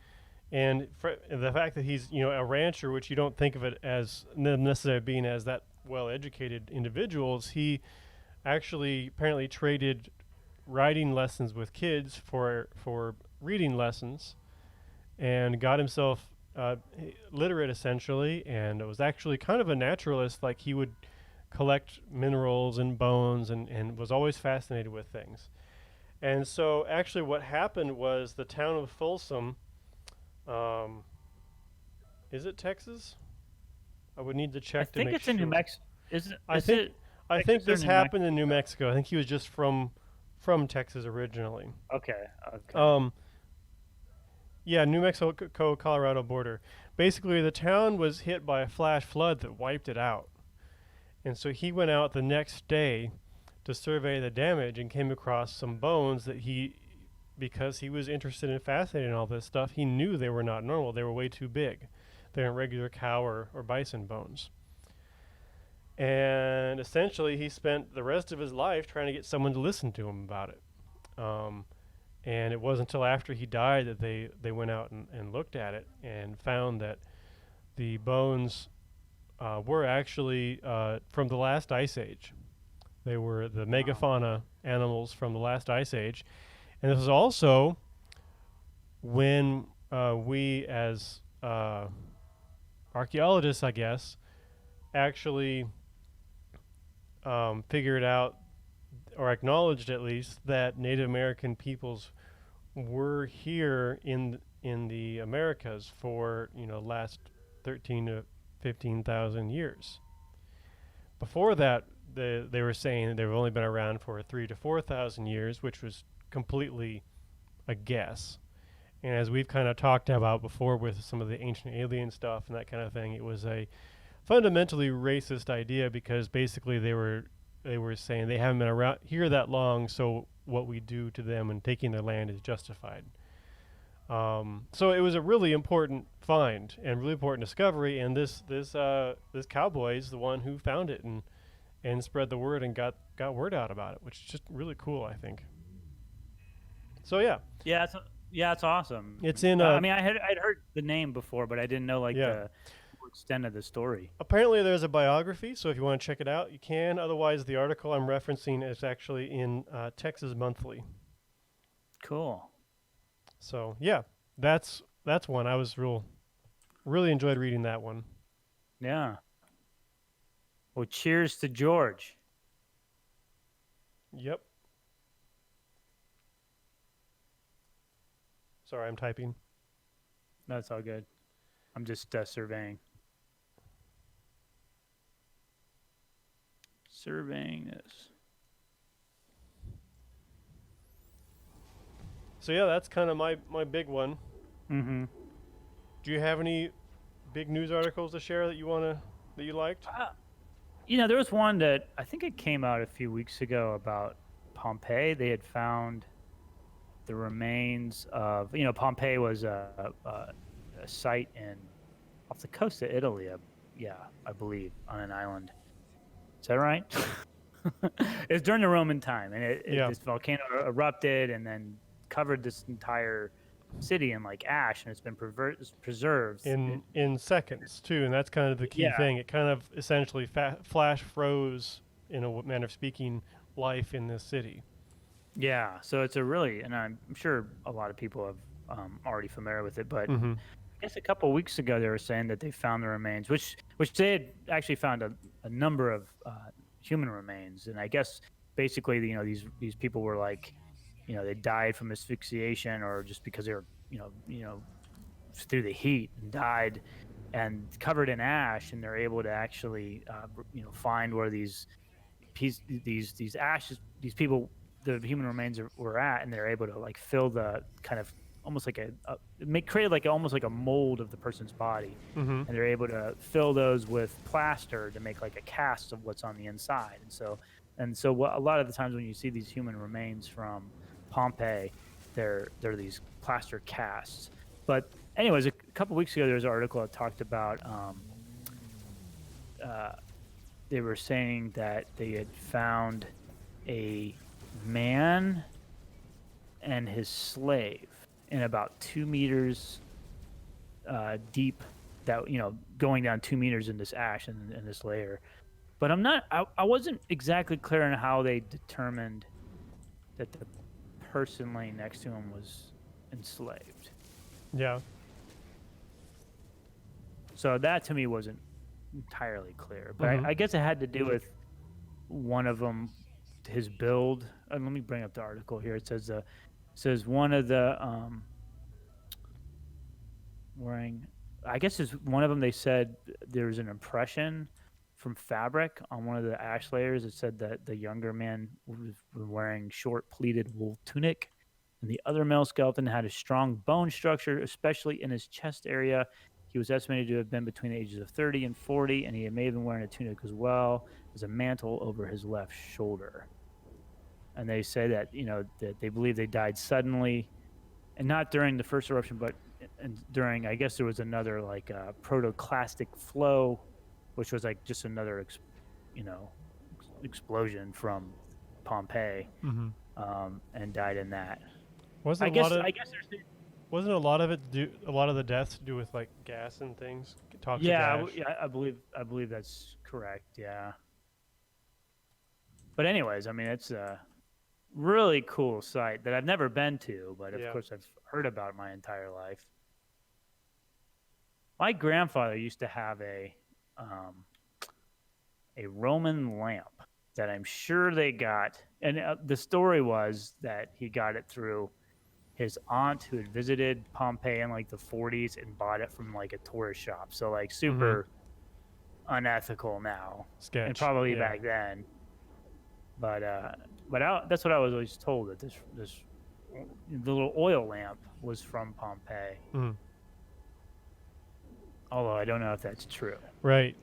and the fact that he's a rancher, which you don't think of it as necessarily being as that well educated individuals. He actually apparently traded writing lessons with kids for reading lessons, and got himself literate essentially, and was actually kind of a naturalist. Like, he would collect minerals and bones, and was always fascinated with things. And so actually what happened was the town of Folsom, um, is it Texas? I would need to I check to think make it's in New sure. Mexico. Is it? I Is think it I think Texas or this New Mexico? happened in New Mexico. I think he was just from Texas originally. Okay. Okay. Um, yeah, New Mexico Colorado border. Basically, the town was hit by a flash flood that wiped it out. And so he went out the next day to survey the damage and came across some bones that because he was interested and fascinated in all this stuff, he knew they were not normal. They were way too big. They weren't regular cow or bison bones. And essentially, he spent the rest of his life trying to get someone to listen to him about it. Um, and it wasn't until after he died that they went out and looked at it and found that the bones were actually from the last ice age. They were the Wow. megafauna animals from the last ice age. And this is also when we, as archaeologists, I guess, actually figured out, or acknowledged at least, that Native American peoples were here in the Americas for last 13 to 15,000 years. Before that, they were saying that they've only been around for 3 to 4,000 years, which was completely a guess. And as we've kind of talked about before with some of the ancient alien stuff and that kind of thing, it was a fundamentally racist idea because basically they were saying they haven't been around here that long, so what we do to them and taking their land is justified. So it was a really important find and really important discovery. And this cowboy is the one who found it and spread the word and got word out about it, which is just really cool, I think. So yeah, Yeah, it's awesome. it's in I mean, I'd heard the name before, but I didn't know like yeah. the full extent of the story. Apparently, there's a biography, so if you want to check it out, you can. Otherwise, the article I'm referencing is actually in Texas Monthly. Cool. So yeah, that's one I was really enjoyed reading that one. Yeah. Well, cheers to George. Yep. Sorry, I'm typing. That's all good. I'm just surveying. Surveying this. So yeah, that's kind of my big one. Mm-hmm. Do you have any big news articles to share that you liked? There was one that I think it came out a few weeks ago about Pompeii. They had found the remains of, Pompeii was a site off the coast of Italy. I believe on an island. Is that right? It's during the Roman time, and Yeah. this volcano erupted and then covered this entire city in like ash, and it's been preserved. In seconds too, and that's kind of the key Yeah. thing. It kind of essentially flash froze, in a manner of speaking, life in this city. Yeah, so it's and I'm sure a lot of people have already familiar with it, but Mm-hmm. I guess a couple of weeks ago they were saying that they found the remains, which they had actually found a number of human remains, and I guess basically these people were like, they died from asphyxiation or just because they were through the heat and died and covered in ash, and they're able to actually find where these ashes, these people, the human remains were at, and they're able to like fill the kind of almost like create like almost like a mold of the person's body, Mm-hmm. and they're able to fill those with plaster to make like a cast of what's on the inside. And so a lot of the times when you see these human remains from Pompeii, they're these plaster casts. But anyways, a couple weeks ago there was an article that talked about they were saying that they had found a man and his slave in about 2 meters deep, that going down 2 meters in this ash in this layer. But I wasn't exactly clear on how they determined that the person laying next to him was enslaved. Yeah. So that to me wasn't entirely clear, but Mhm. I guess it had to do with one of them, his build. Let me bring up the article here. It says one of the wearing. I guess is one of them. They said there's an impression from fabric on one of the ash layers. It said that the younger man was wearing short pleated wool tunic, and the other male skeleton had a strong bone structure, especially in his chest area. He was estimated to have been between the ages of 30 and 40, and he may have been wearing a tunic as well as a mantle over his left shoulder. And they say that that they believe they died suddenly, and not during the first eruption, but during, I guess there was another like protoclastic flow, which was like just another explosion from Pompeii, Mhm. and died in that. Wasn't I a guess lot of I guess there's wasn't a lot of it a lot of the deaths to do with like gas and things, toxic yeah, ash? I believe that's correct. Yeah. But anyways, I mean, it's a really cool site that I've never been to, but of Yeah. course I've heard about my entire life. My grandfather used to have a Roman lamp that I'm sure they got, and the story was that he got it through his aunt who had visited Pompeii in like the 40s and bought it from like a tourist shop. So like super unethical now, Sketch. and probably Yeah. back then. But that's what I was always told, that the little oil lamp was from Pompeii. Mhm. Although I don't know if that's true. Right.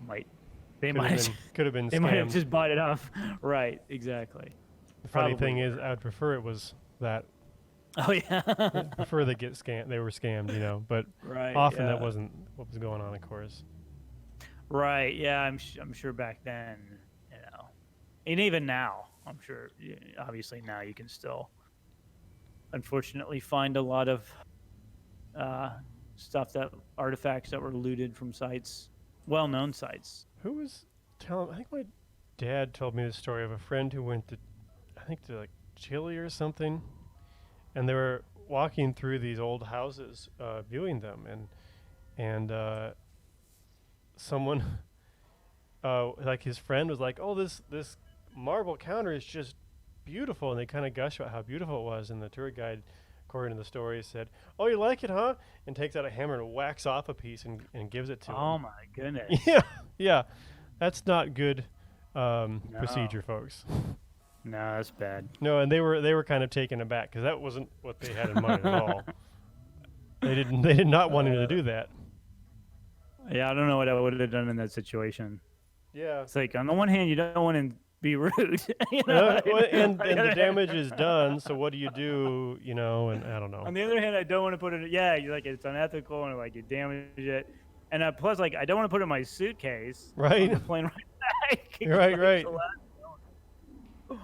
They Could might have been, could have been they might have scammed. just bought it off. Right, exactly. The funny probably thing is, were. I'd prefer it was that Oh yeah. I prefer they get scammed. They were scammed, but Right. often that Yeah. wasn't what was going on, of course. Right. Yeah. I'm sure back then, you know, and even now, I'm sure. Obviously, now you can still, unfortunately, find a lot of uh, stuff that artifacts that were looted from sites, well-known sites. Who was telling? I think my dad told me the story of a friend who went to, I think to like Chile or something, and they were walking through these old houses, viewing them, and someone, like his friend was like, "Oh, this marble counter is just beautiful," and they kind of gush about how beautiful it was, and the tour guide, according to the story, said, "Oh, you like it, huh?" and takes out a hammer and whacks off a piece and gives it to him. Oh my goodness. Yeah, yeah, that's not good No. procedure, folks. No, that's bad. No, and they were kind of taken aback because that wasn't what they had in mind at all. They did not want him to Uh, do that. yeah, I don't know what I would have done in that situation. Yeah. It's like on the one hand, you don't want to be rude, you know. Well, and On the and the other hand, damage is done. So what do you do? And I don't know. on the other hand, I don't want to put it. Yeah, you're like it's unethical and like you damage it. And plus, like I don't want to put it in my suitcase on Right. the plane right back. Right. Like, Right. the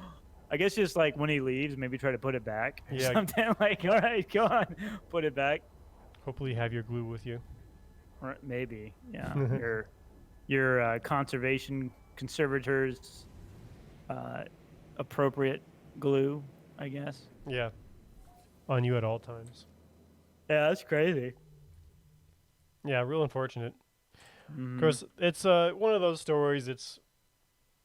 I guess just like when he leaves, maybe try to put it back or Yeah. something. Like, all right, go on, put it back. Hopefully you have your glue with you. Or maybe, yeah, your conservation conservators appropriate glue, I guess. Yeah. On you at all times. Yeah, that's crazy. Yeah. Real unfortunate. Of Mm, course, it's one of those stories. It's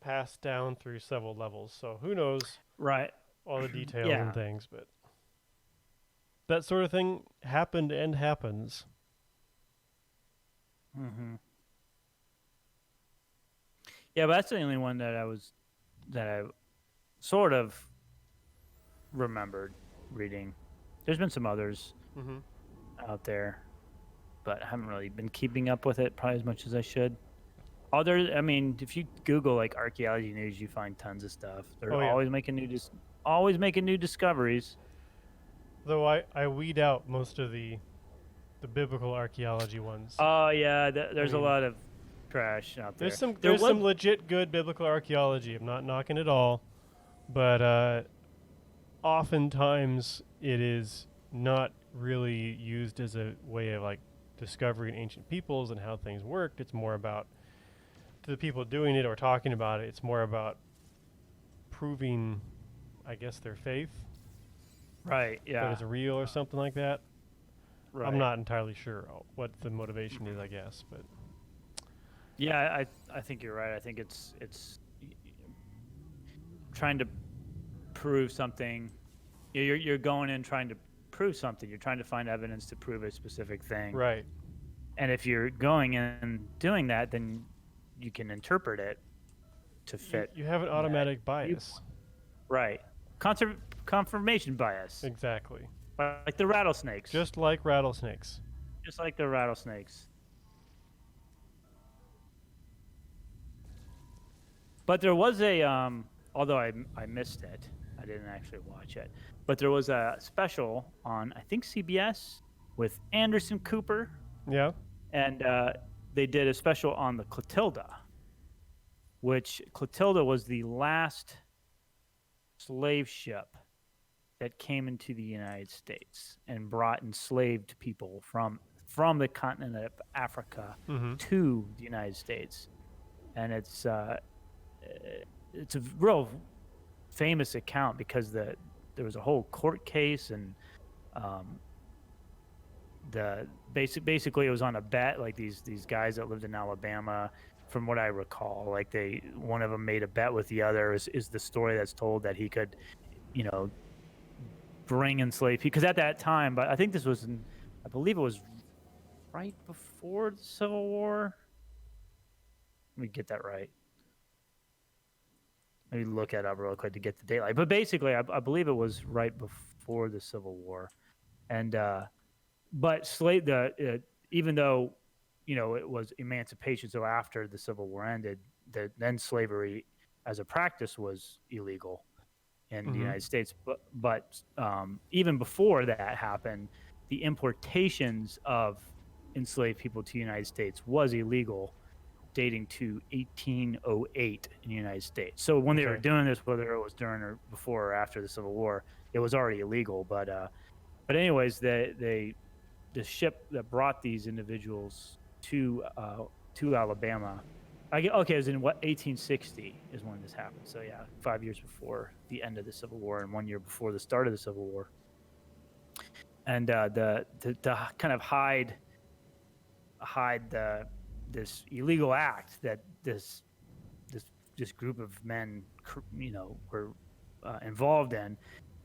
passed down through several levels. So who knows right. all the details Yeah. and things, but that sort of thing happened and happens. hmm Yeah, but that's the only one that I sort of remembered reading. There's been some others Mm-hmm. out there, but I haven't really been keeping up with it probably as much as I should. Other, I mean, if you Google like archaeology news, you find tons of stuff. They're Oh yeah. always making new discoveries. Though I weed out most of the biblical archaeology ones. Oh yeah, there's a mean, lot of trash out there. There there's was some legit good biblical archaeology. I'm not knocking it all, but oftentimes it is not really used as a way of like discovering ancient peoples and how things worked. It's more about to the people doing it or talking about it. It's more about proving, I guess, their faith right, that yeah, it's real or something like that. right. I'm not entirely sure what the motivation is, I guess, but Yeah, I think you're right. I think it's trying to prove something. You're going in trying to prove something. You're trying to find evidence to prove a specific thing. right. And if you're going in doing that, then you can interpret it to You, fit you have an that automatic viewpoint. bias. Right. Confirmation bias, Exactly. like the rattlesnakes, Just like rattlesnakes. just like the rattlesnakes. But there was a, although I missed it, I didn't actually watch it. But there was a special on I think CBS with Anderson Cooper, Yeah. and they did a special on the Clotilda, which Clotilda was the last slave ship that came into the United States and brought enslaved people from the continent of Africa Mm-hmm. to the United States, and it's a real famous account because there was a whole court case and basically it was on a bet, like these guys that lived in Alabama, from what I recall, like one of them made a bet with the other is the story that's told that he could, you know, bring enslaved people, because at that time, but I think this was I believe it was right before the Civil War. Let me get that right. Let me look it up real quick to get the date. But basically, I believe it was right before the Civil War, and but even though it was emancipation, so after the Civil War ended, then slavery as a practice was illegal in the Mm-hmm. United States. But even before that happened, the importations of enslaved people to the United States was illegal, dating to 1808 in the United States. So when they were Okay. doing this, whether it was during or before or after the Civil War, it was already illegal. But anyways, the ship that brought these individuals to Alabama. Okay, it was in what 1860 is when this happened. So yeah, 5 years before the end of the Civil War and 1 year before the start of the Civil War. And to kind of hide this illegal act that this this group of men, were involved in,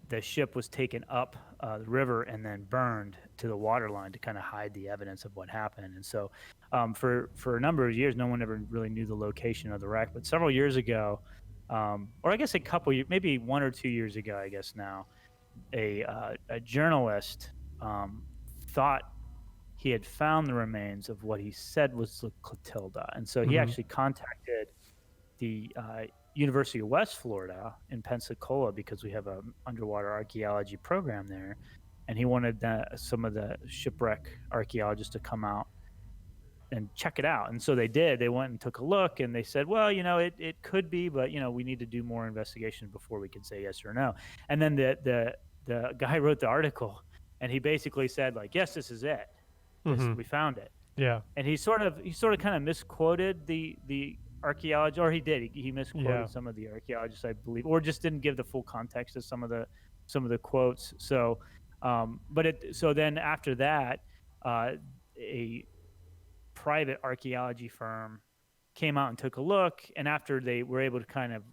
the ship was taken up the river and then burned to the waterline to kind of hide the evidence of what happened. And so, for a number of years, no one ever really knew the location of the wreck. But several years ago, or I guess a couple, maybe 1 or 2 years ago, I guess now, a journalist thought he had found the remains of what he said was the Clotilda, and so he Mm-hmm. actually contacted the University of West Florida in Pensacola because we have a underwater archaeology program there, and he wanted some of the shipwreck archaeologists to come out and check it out. And so they did. They went and took a look, and they said, well, it could be, but we need to do more investigation before we can say yes or no. And then the guy wrote the article, and he basically said, like, yes, this is it. Mm-hmm. We found it. Yeah. And he sort of kind of misquoted the archaeology, or he did. He misquoted Yeah. some of the archaeologists, I believe, or just didn't give the full context of some of the quotes. So, so then after that, a private archaeology firm came out and took a look, and after they were able to kind of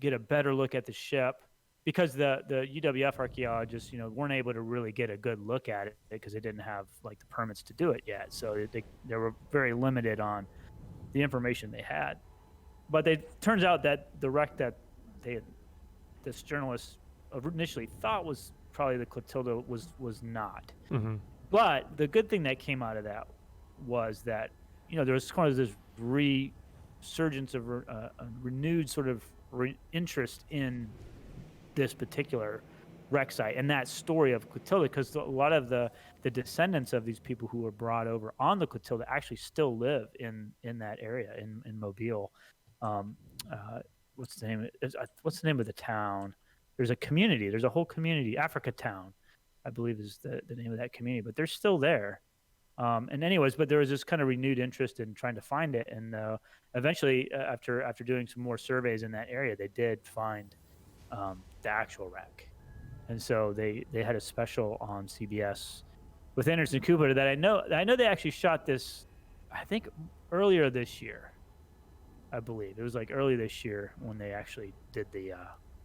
get a better look at the ship, because the UWF archaeologists, weren't able to really get a good look at it because they didn't have like the permits to do it yet. So they were very limited on the information they had. But it turns out that the wreck that this journalist initially thought was probably the Clotilda was not. Mm-hmm. But the good thing that came out of that was that there was kind of this resurgence of a renewed sort of interest in this particular wreck site and that story of Clotilda, because a lot of the descendants of these people who were brought over on the Clotilda actually still live in that area in Mobile. What's the name of the town? There's a whole community, Africa Town, I believe is the name of that community, but they're still there. And anyways, but there was this kind of renewed interest in trying to find it, and eventually, after doing some more surveys in that area, they did find the actual wreck. And so they had a special on CBS with Anderson Cooper that I know they actually shot this, I think earlier this year. I believe it was like early this year when they actually did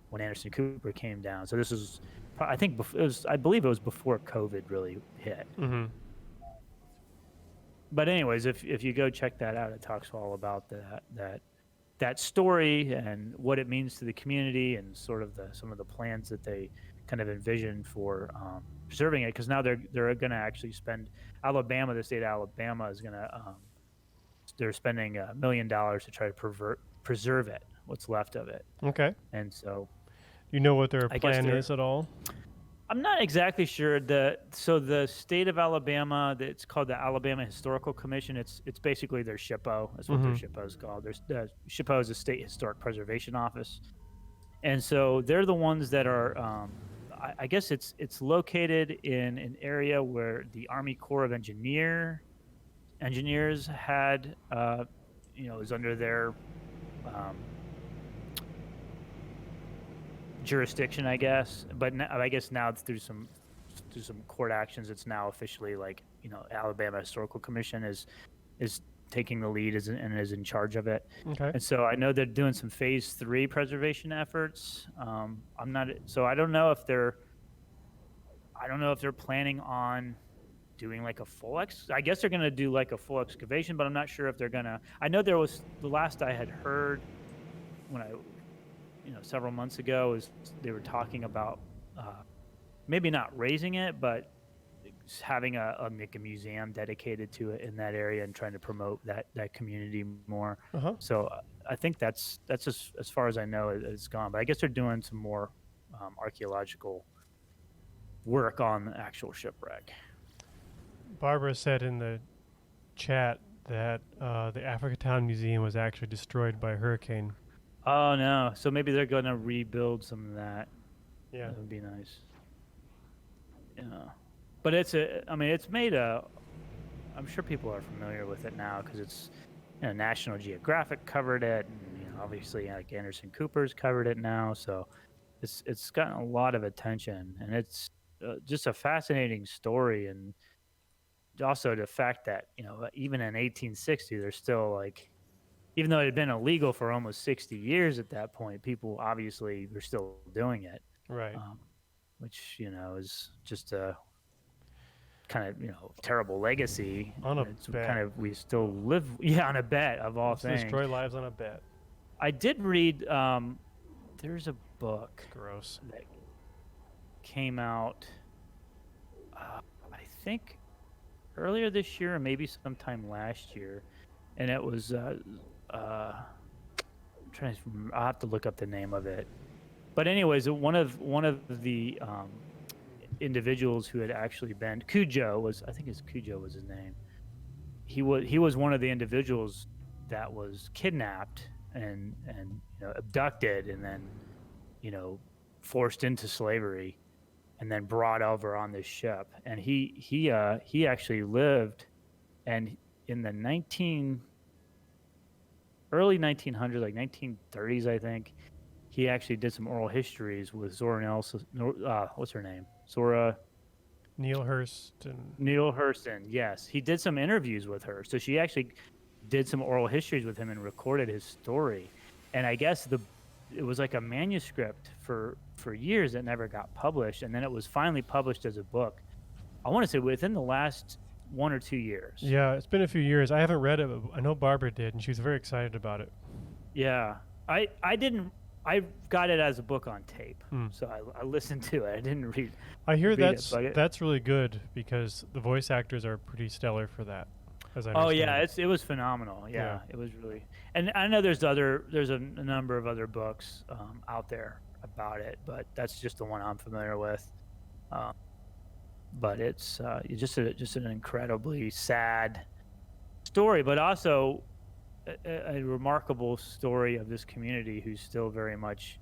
when Anderson Cooper came down. So this was, I believe it was before COVID really hit. Mm-hmm. But anyways, if you go check that out, it talks all about that story and what it means to the community and sort of some of the plans that they kind of envision for preserving it. Because now they're going to actually spend the state of Alabama is going to they're spending $1 million to try to preserve it, what's left of it. Okay. And so, You know what their plan is at all? I'm not exactly sure. So the state of Alabama, it's called the Alabama Historical Commission. It's basically their SHPO. That's what their SHPO is called. The SHPO is the State Historic Preservation Office, and so they're the ones that are. I guess it's located in an area where the Army Corps of Engineers had, is under their jurisdiction, I guess. But I guess now through some court actions, it's now officially like Alabama Historical Commission is taking the lead and is in charge of it. Okay. And so I know they're doing some phase 3 preservation efforts. I don't know if they're planning on doing like a full I guess they're going to do like a full excavation, but I'm not sure if they're going to. I know there was, the last I had heard when I several months ago, is they were talking about maybe not raising it, but having a museum dedicated to it in that area and trying to promote that community more. Uh-huh. So I think that's as far as I know it's gone. But I guess they're doing some more archaeological work on the actual shipwreck. Barbara said in the chat that the Africa Town Museum was actually destroyed by a hurricane. Oh no! So maybe they're going to rebuild some of that. Yeah. That would be nice. Yeah, but it's made a. I'm sure people are familiar with it now because it's, National Geographic covered it, and obviously like Anderson Cooper's covered it now. So it's gotten a lot of attention, and it's just a fascinating story, and also the fact that even in 1860 they're still like, even though it had been illegal for almost 60 years at that point, people obviously were still doing it, Right. which is just a kind of terrible legacy. On a It's bet. kind of, we still live on a bet of all Let's things. destroy lives on a bet. I did read there's a book Gross. that came out I think earlier this year or maybe sometime last year, and it was I'm trying to I'll have to look up the name of it. But anyways, one of the individuals who had actually been Cujo was, I think Cujo was his name. He was one of the individuals that was kidnapped and abducted and then forced into slavery and then brought over on this ship. And he actually lived, and in the early 1900s, like 1930s, I think, he actually did some oral histories with Zora Nelson. What's her name? Zora Neil Hurston. Neil Hurston. Yes, he did some interviews with her. So she actually did some oral histories with him and recorded his story. And I guess it was like a manuscript for years that never got published, and then it was finally published as a book. I want to say within the last 1 or 2 years. Yeah, it's been a few years. I haven't read it, but I know Barbara did, and she was very excited about it. Yeah, I didn't. I got it as a book on tape, so I listened to it. I didn't read. I hear read that's really good because the voice actors are pretty stellar for that. As I Oh understand yeah, it. it was phenomenal. Yeah, it was really. And I know there's a number of other books out there about it, but that's just the one I'm familiar with. But it's just an incredibly sad story, but also a remarkable story of this community who's still very much,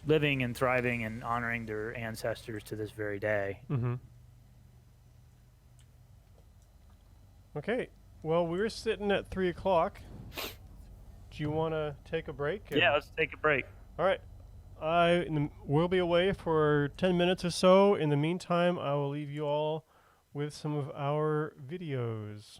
living and thriving and honoring their ancestors to this very day. Mm-hmm. Okay. Well, we're sitting at 3 o'clock. Do you want to take a break? Yeah, let's take a break. All right. We'll be away for 10 minutes or so. In the meantime, I will leave you all with some of our videos.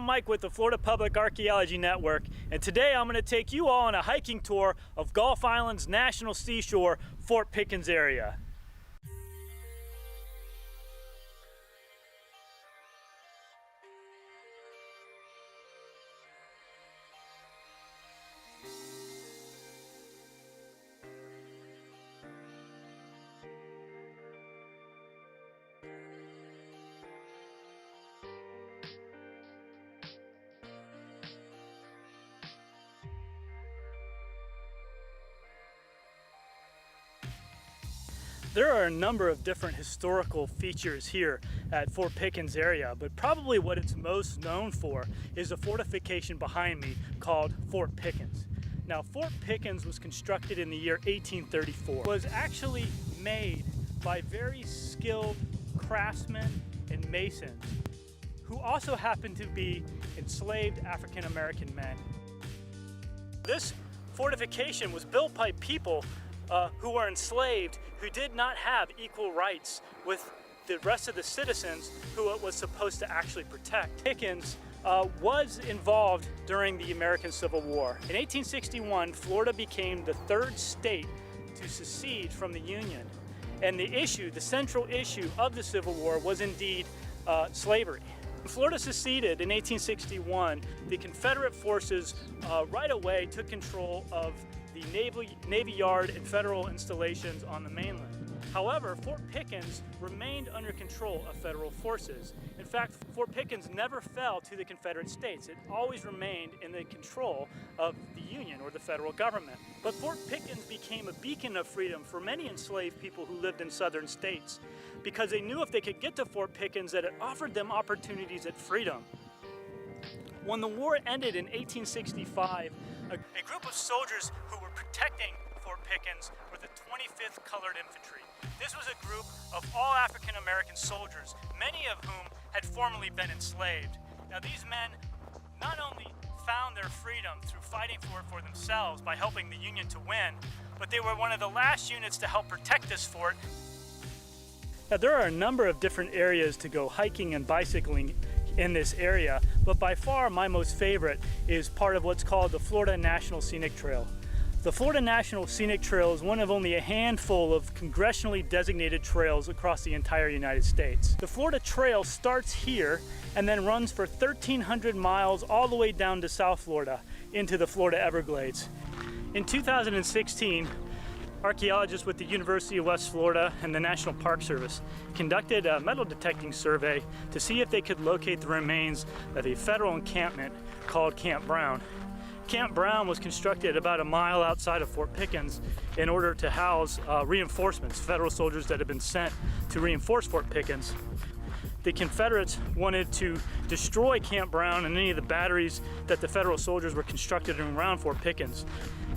Mike with the Florida Public Archaeology Network, and today I'm going to take you all on a hiking tour of Gulf Island's National Seashore, Fort Pickens area. There are a number of different historical features here at Fort Pickens area, but probably what it's most known for is a fortification behind me called Fort Pickens. Now, Fort Pickens was constructed in the year 1834. It was actually made by very skilled craftsmen and masons who also happened to be enslaved African-American men. This fortification was built by people who were enslaved, who did not have equal rights with the rest of the citizens who it was supposed to actually protect. Pickens was involved during the American Civil War. In 1861, Florida became the third state to secede from the Union. And the central issue of the Civil War was indeed slavery. When Florida seceded in 1861, the Confederate forces right away took control of the Navy Yard and federal installations on the mainland. However, Fort Pickens remained under control of federal forces. In fact, Fort Pickens never fell to the Confederate States. It always remained in the control of the Union or the federal government. But Fort Pickens became a beacon of freedom for many enslaved people who lived in southern states, because they knew if they could get to Fort Pickens that it offered them opportunities at freedom. When the war ended in 1865, a group of soldiers who were protecting Fort Pickens were the 25th Colored Infantry. This was a group of all African American soldiers, many of whom had formerly been enslaved. Now, these men not only found their freedom through fighting for it for themselves by helping the Union to win, but they were one of the last units to help protect this fort. Now, there are a number of different areas to go hiking and bicycling in this area, but by far my most favorite is part of what's called the Florida National Scenic Trail. The Florida National Scenic Trail is one of only a handful of congressionally designated trails across the entire United States. The Florida Trail starts here and then runs for 1,300 miles all the way down to South Florida into the Florida Everglades. In 2016, archaeologists with the University of West Florida and the National Park Service conducted a metal detecting survey to see if they could locate the remains of a federal encampment called Camp Brown. Camp Brown was constructed about a mile outside of Fort Pickens in order to house reinforcements, federal soldiers that had been sent to reinforce Fort Pickens. The Confederates wanted to destroy Camp Brown and any of the batteries that the federal soldiers were constructed around Fort Pickens.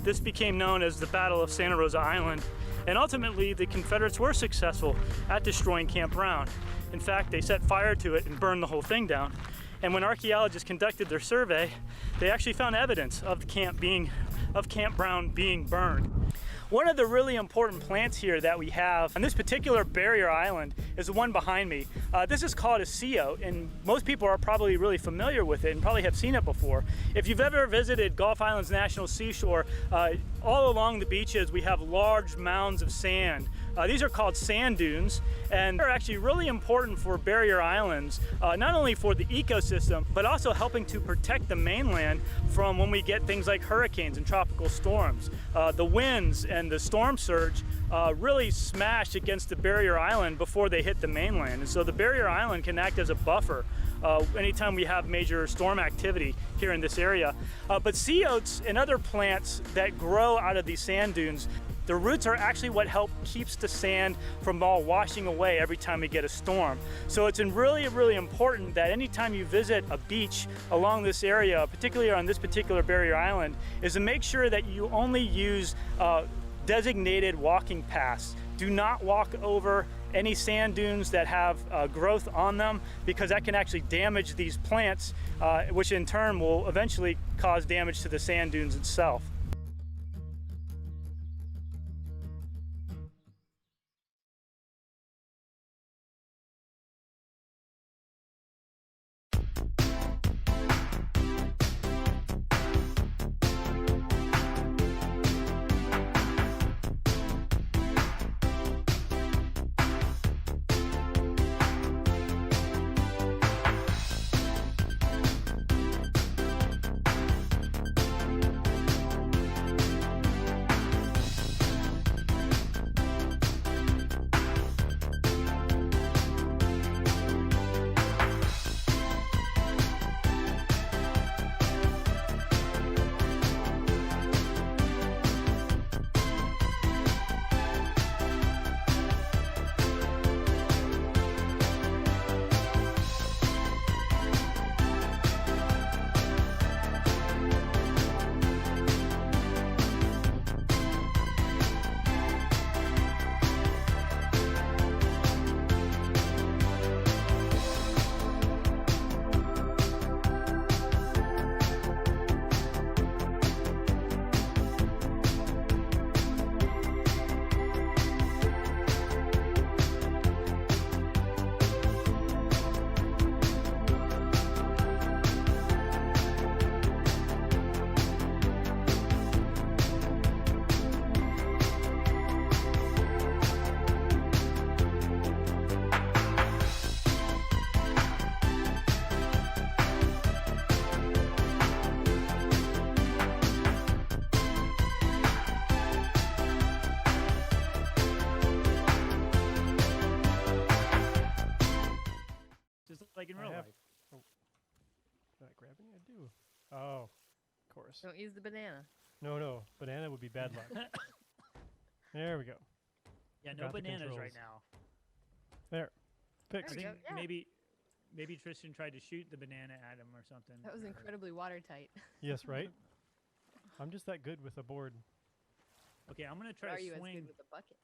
This became known as the Battle of Santa Rosa Island, and ultimately the Confederates were successful at destroying Camp Brown. In fact, they set fire to it and burned the whole thing down. And when archaeologists conducted their survey, they actually found evidence of Camp Brown being burned. One of the really important plants here that we have on this particular barrier island is the one behind me. This is called a sea oat, and most people are probably really familiar with it and probably have seen it before. If you've ever visited Gulf Island's National Seashore, all along the beaches we have large mounds of sand. These are called sand dunes, and they're actually really important for barrier islands, not only for the ecosystem, but also helping to protect the mainland from when we get things like hurricanes and tropical storms. The winds and the storm surge really smash against the barrier island before they hit the mainland. And so the barrier island can act as a buffer anytime we have major storm activity here in this area. But sea oats and other plants that grow out of these sand dunes, the roots are actually what help keeps the sand from all washing away every time we get a storm. So it's really, really important that anytime you visit a beach along this area, particularly on this particular barrier island, is to make sure that you only use designated walking paths. Do not walk over any sand dunes that have growth on them, because that can actually damage these plants, which in turn will eventually cause damage to the sand dunes itself. like in I real have- life. Oh, not grabbing? I do. Oh, of course. Don't use the banana. No. Banana would be bad luck. There we go. Yeah, no Forgot the bananas right controls. now. There. There Fixed. I we think go, yeah. maybe Tristan tried to shoot the banana at him or something. That was incredibly watertight. Yes, right? I'm just that good with a board. Okay, I'm gonna But try are to you as swing. good with the bucket?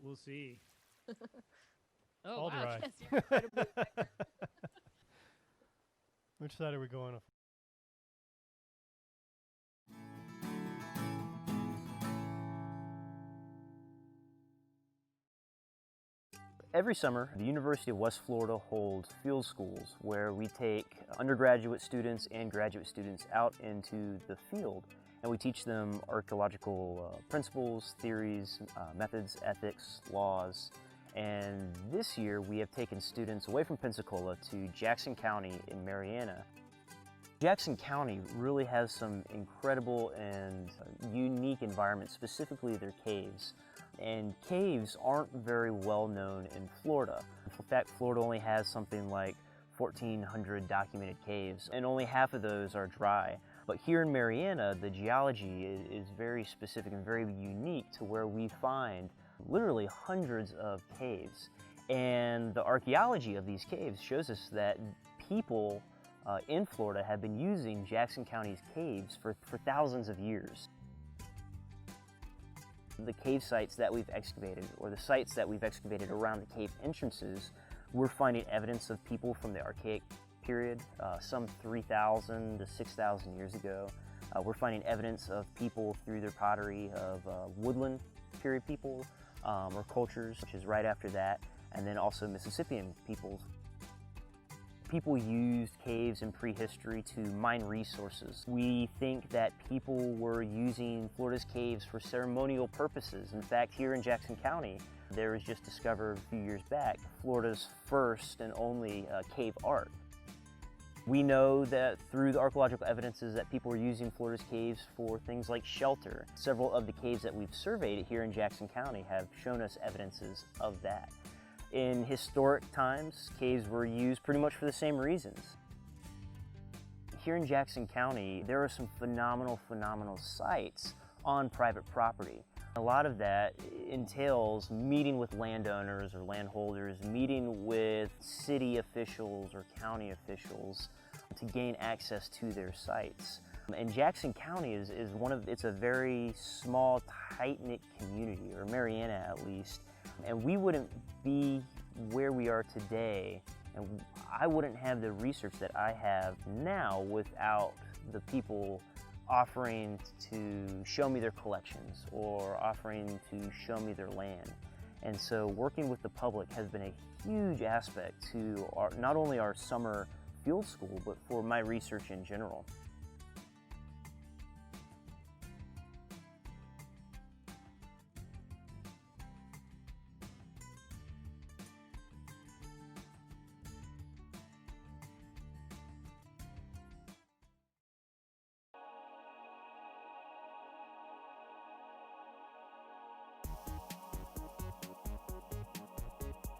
We'll see. Oh, All wow. dry. Yes, you're incredibly effective. Which side are we going? Every summer, the University of West Florida holds field schools where we take undergraduate students and graduate students out into the field and we teach them archaeological principles, theories, methods, ethics, laws. And this year we have taken students away from Pensacola to Jackson County in Mariana. Jackson County really has some incredible and unique environments, specifically their caves. And caves aren't very well known in Florida. In fact, Florida only has something like 1,400 documented caves, and only half of those are dry. But here in Mariana, the geology is very specific and very unique to where we find literally hundreds of caves. And the archaeology of these caves shows us that people in Florida have been using Jackson County's caves for thousands of years. The cave sites that we've excavated, or the sites that we've excavated around the cave entrances, we're finding evidence of people from the Archaic period, some 3,000 to 6,000 years ago. We're finding evidence of people through their pottery of woodland period people or cultures, which is right after that, and then also Mississippian peoples. People used caves in prehistory to mine resources. We think that people were using Florida's caves for ceremonial purposes. In fact, here in Jackson County, there was just discovered a few years back Florida's first and only cave art. We know that through the archaeological evidences that people were using Florida's caves for things like shelter. Several of the caves that we've surveyed here in Jackson County have shown us evidences of that. In historic times, caves were used pretty much for the same reasons. Here in Jackson County, there are some phenomenal sites on private property. A lot of that entails meeting with landowners or landholders, meeting with city officials or county officials to gain access to their sites. And Jackson County is it's a very small, tight-knit community, or Mariana at least. And we wouldn't be where we are today, and I wouldn't have the research that I have now without the people offering to show me their collections or offering to show me their land. And so working with the public has been a huge aspect to not only our summer field school, but for my research in general.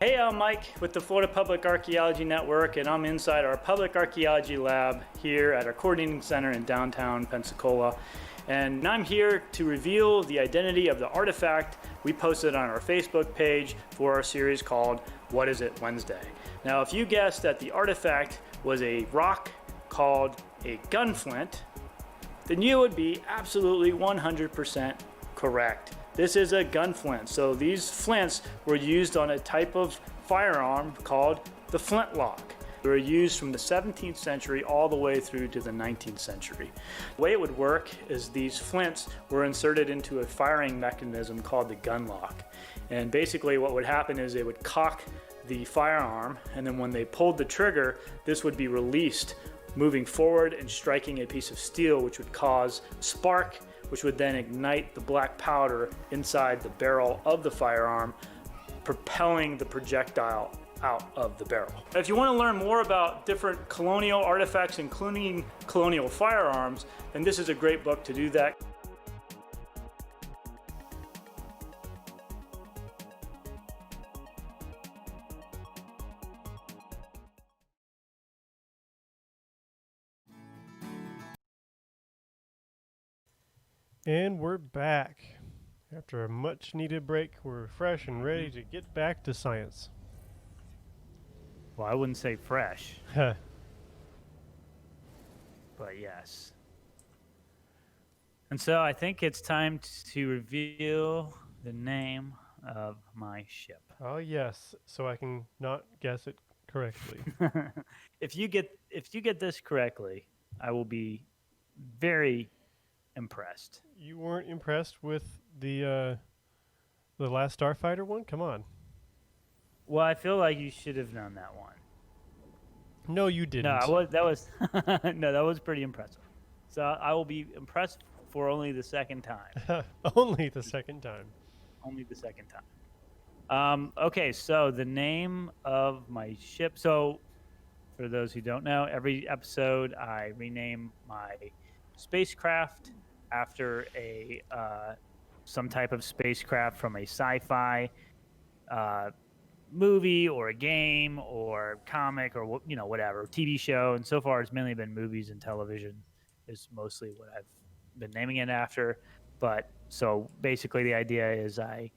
Hey, I'm Mike with the Florida Public Archaeology Network, and I'm inside our Public Archaeology Lab here at our Coordinating Center in downtown Pensacola. And I'm here to reveal the identity of the artifact we posted on our Facebook page for our series called What Is It Wednesday? Now, if you guessed that the artifact was a rock called a gunflint, then you would be absolutely 100% correct. This is a gunflint. So these flints were used on a type of firearm called the flintlock. They were used from the 17th century all the way through to the 19th century. The way it would work is these flints were inserted into a firing mechanism called the gun lock. And basically what would happen is they would cock the firearm, and then when they pulled the trigger, this would be released, moving forward and striking a piece of steel, which would cause spark, which would then ignite the black powder inside the barrel of the firearm, propelling the projectile out of the barrel. If you want to learn more about different colonial artifacts, including colonial firearms, then this is a great book to do that. And we're back. After a much needed break, we're fresh and ready to get back to science. Well, I wouldn't say fresh, Huh. but yes. And so I think it's time to reveal the name of my ship. Oh yes, so I can not guess it correctly. If you get this correctly, I will be very impressed. You weren't impressed with the last Starfighter one? Come on. Well, I feel like you should have known that one. No, you didn't. That was no, that was pretty impressive. So I will be impressed for only the second time. Only the second time. Only the second time. Okay, so the name of my ship. So, for those who don't know, every episode I rename my spacecraft after a some type of spacecraft from a sci-fi movie or a game or comic or whatever TV show. And so far, it's mainly been movies and television. Is mostly what I've been naming it after. But so basically, the idea is I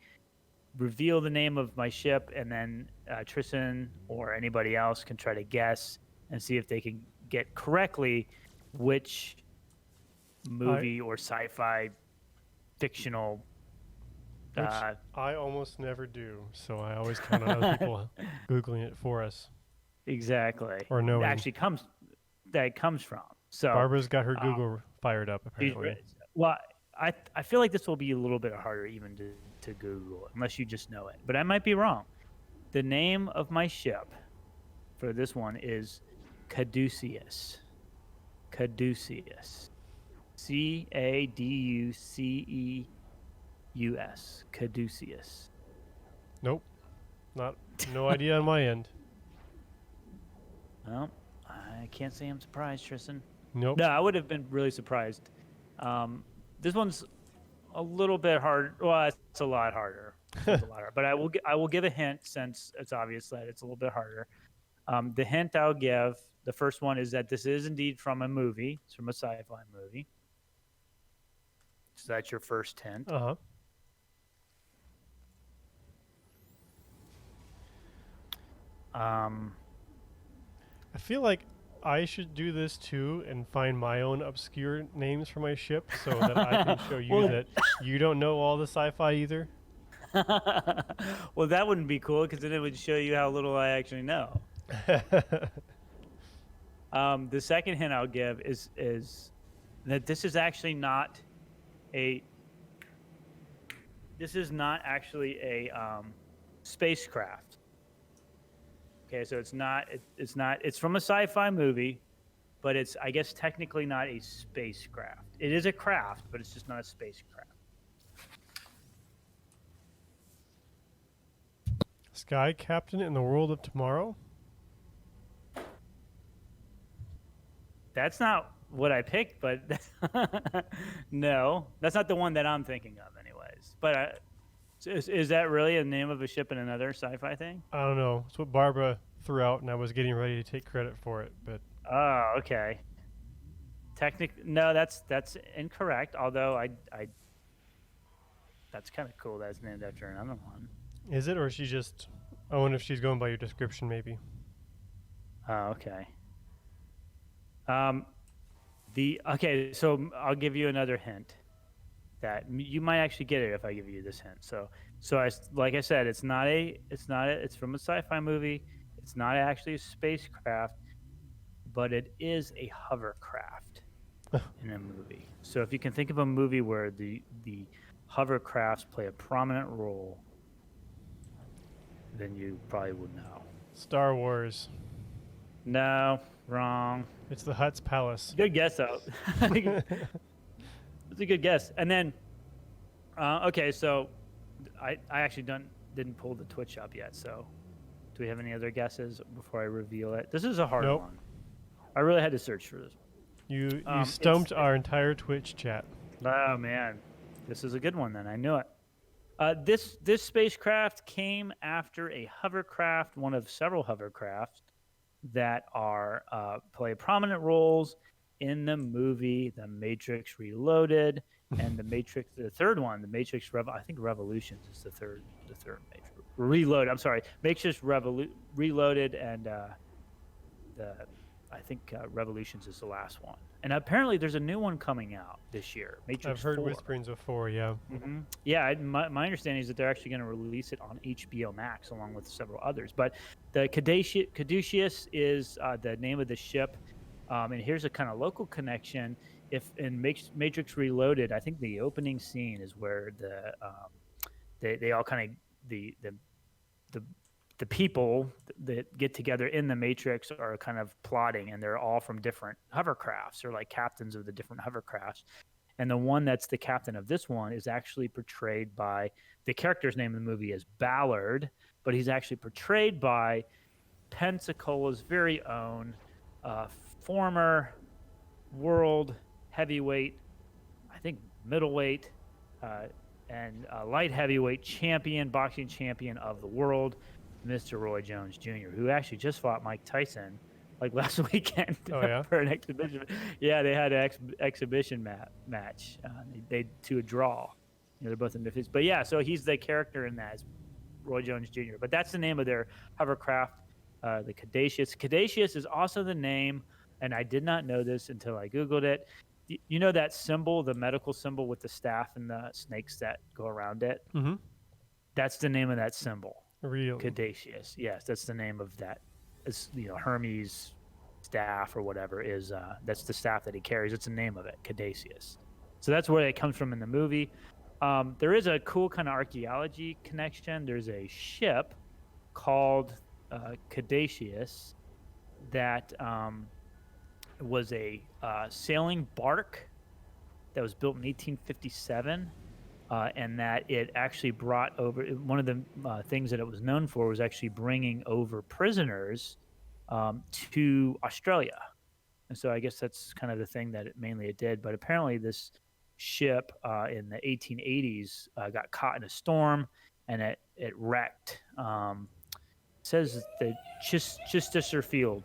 reveal the name of my ship, and then Tristan or anybody else can try to guess and see if they can get correctly which movie or sci-fi fictional. Which I almost never do, so I always count on other people Googling it for us. Exactly. Or knowing. Actually comes from. So Barbara's got her Google fired up, apparently. Well, I feel like this will be a little bit harder even to Google, unless you just know it. But I might be wrong. The name of my ship for this one is Caduceus. Caduceus. Caduceus. Caduceus. Nope. No idea on my end. Well, I can't say I'm surprised, Tristan. Nope. No, I would have been really surprised. This one's a little bit hard. Well, it's a lot harder. But I will give a hint since it's obvious that it's a little bit harder. The hint I'll give, the first one, is that this is indeed from a movie. It's from a sci-fi movie. So that's your first hint. Uh-huh. I feel like I should do this too and find my own obscure names for my ship so that I can show you that you don't know all the sci-fi either. Well, that wouldn't be cool because then it would show you how little I actually know. The second hint I'll give is that this is actually not a spacecraft. Okay, so it's from a sci-fi movie, but it's, I guess, technically not a spacecraft. It is a craft, but it's just not a spacecraft. Sky Captain in the World of Tomorrow? That's not what I picked, but no, that's not the one that I'm thinking of anyways. But is that really a name of a ship in another sci-fi thing? I don't know. It's what Barbara threw out, and I was getting ready to take credit for it. But Oh, okay. No, that's incorrect. Although I that's kind of cool that it's named after another one. is it, or is she just? I wonder if she's going by your description, maybe. Oh, okay. Okay, so I'll give you another hint that you might actually get it if I give you this hint. So like I said, it's from a sci-fi movie. It's not actually a spacecraft, but it is a hovercraft in a movie. So if you can think of a movie where the hovercrafts play a prominent role, then you probably would know. Star Wars. No, wrong. It's the Hutt's Palace. Good guess, though. It's a good guess. And then, okay, so I actually didn't pull the Twitch up yet. So, do we have any other guesses before I reveal it? This is a hard Nope. one. I really had to search for this. You stumped our entire Twitch chat. Oh man, this is a good one. Then I knew it. This spacecraft came after a hovercraft, one of several hovercrafts that play prominent roles in the movie The Matrix Reloaded and the Matrix, the third one, the Matrix I think Revolutions is the third Matrix. Reload. I'm sorry, Matrix Reloaded, and the I think Revolutions is the last one. And apparently, there's a new one coming out this year. Matrix I've heard 4. whisperings before. Yeah. Yeah, my understanding is that they're actually going to release it on HBO Max along with several others. But the Caduceus is the name of the ship. And here's a kind of local connection. If in Matrix Reloaded, I think the opening scene is where they all kind of the people that get together in the Matrix are kind of plotting, and they're all from different hovercrafts. They're like captains of the different hovercrafts. And the one that's the captain of this one is actually portrayed by, the character's name in the movie is Ballard, but he's actually portrayed by Pensacola's very own former world heavyweight, I think middleweight, and light heavyweight champion, boxing champion of the world, Mr. Roy Jones Jr., who actually just fought Mike Tyson like last weekend for an exhibition. Yeah, they had an exhibition match. They to a draw. They're both in defense. But yeah, so he's the character in that, Roy Jones Jr. But that's the name of their hovercraft, the Caduceus. Caduceus is also the name, and I did not know this until I Googled it. You know that symbol, the medical symbol with the staff and the snakes that go around it? Mm-hmm. That's the name of that symbol. Real. Caduceus. Yes, that's the name of that. It's, Hermes' staff or whatever is, that's the staff that he carries. It's the name of it, Caduceus. So that's where it comes from in the movie. There is a cool kind of archaeology connection. There's a ship called Caduceus that was a sailing bark that was built in 1857. And that it actually brought over, one of the things that it was known for was actually bringing over prisoners to Australia. And so I guess that's kind of the thing that it did. But apparently this ship in the 1880s got caught in a storm, and it wrecked. It says the Chesterfield.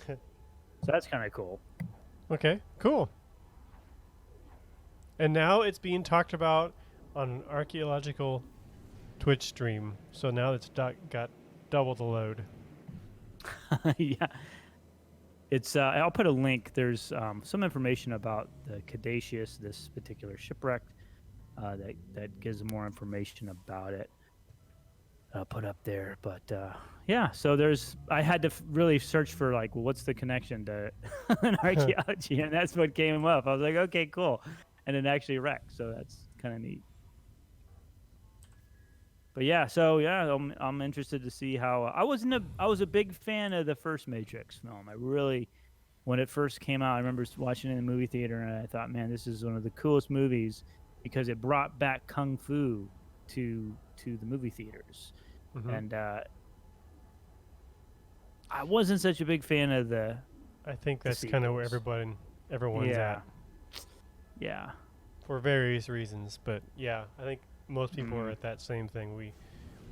So that's kind of cool. Okay, cool. And now it's being talked about on an archaeological Twitch stream. So now it's got double the load. Yeah. It's I'll put a link. There's some information about the Caduceus, this particular shipwreck, that gives more information about it. I'll put up there. But yeah, so I had to really search for like, well, what's the connection to an archaeology, and that's what came up. I was like, okay, cool. And it actually wrecked, so that's kind of neat. But yeah, so yeah, I'm interested to see how. I was a big fan of the first Matrix film. I really, when it first came out, I remember watching it in the movie theater, and I thought, man, this is one of the coolest movies because it brought back kung fu to the movie theaters. Mm-hmm. And I wasn't such a big fan of the. I think that's kind of where everyone's at. Yeah. For various reasons, but yeah, I think most people are at that same thing. We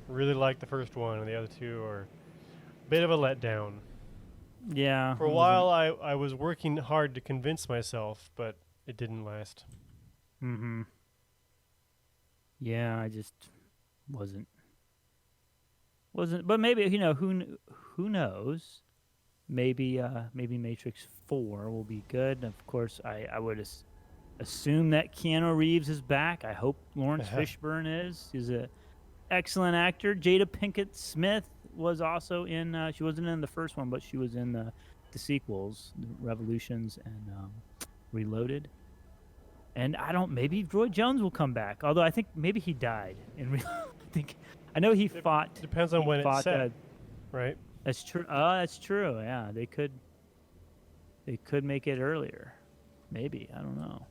really like the first one, and the other two are a bit of a letdown. Yeah. For a while, I was working hard to convince myself, but it didn't last. Mm-hmm. Yeah, I just wasn't. But maybe, who knows? Maybe Matrix 4 will be good. Of course, I would assume that Keanu Reeves is back. I hope Lawrence Fishburne is. He's an excellent actor. Jada Pinkett Smith was also in. She wasn't in the first one, but she was in the sequels, the Revolutions and Reloaded. And maybe Roy Jones will come back. Although I think maybe he died. I know he fought. Depends on when it's set, right? That's true. That's true. Yeah, they could make it earlier. Maybe, I don't know.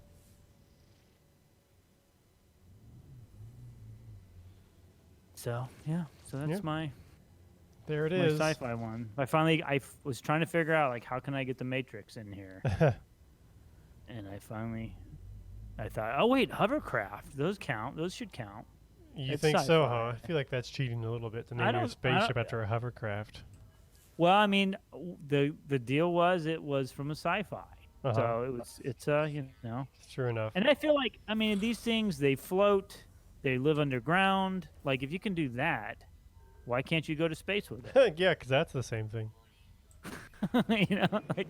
So yeah, that's my. There it is. My sci-fi one. I was trying to figure out like how can I get the Matrix in here, and I thought, oh wait, hovercraft. Those count. Those should count. You think so, huh? I feel like that's cheating a little bit to name your spaceship after a hovercraft. Well, I mean, the deal was it was from a sci-fi. Uh-huh. So it's you know. Sure enough. And I feel like, I mean, these things, they float, they live underground. Like, if you can do that, why can't you go to space with it? Yeah, because that's the same thing. You know, like,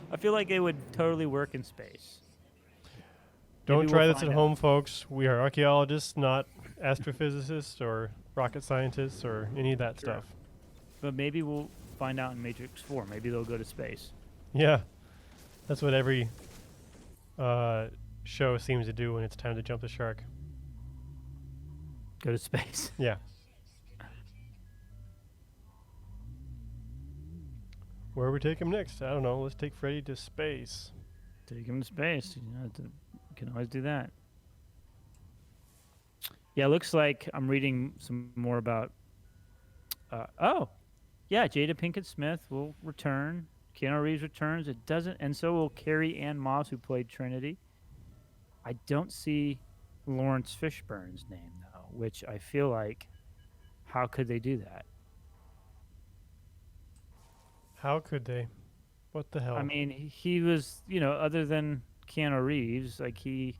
I feel like it would totally work in space. Don't Maybe try we'll this at find home, out. folks. We are archaeologists, not astrophysicists or rocket scientists or any of that Sure. stuff. But maybe we'll find out in Matrix 4. Maybe they'll go to space. Yeah, that's what every show seems to do when it's time to jump the shark. Go to space. Yeah. Where we take him next? I don't know. Let's take Freddy to space. Take him to space. You know, you can always do that. Yeah, it looks like I'm reading some more about. Oh, yeah, Jada Pinkett Smith will return. Keanu Reeves returns. It doesn't, and so will Carrie Ann Moss, who played Trinity. I don't see Lawrence Fishburne's name though, which I feel like, how could they do that? How could they? What the hell? I mean, he was, you know, other than Keanu Reeves, like he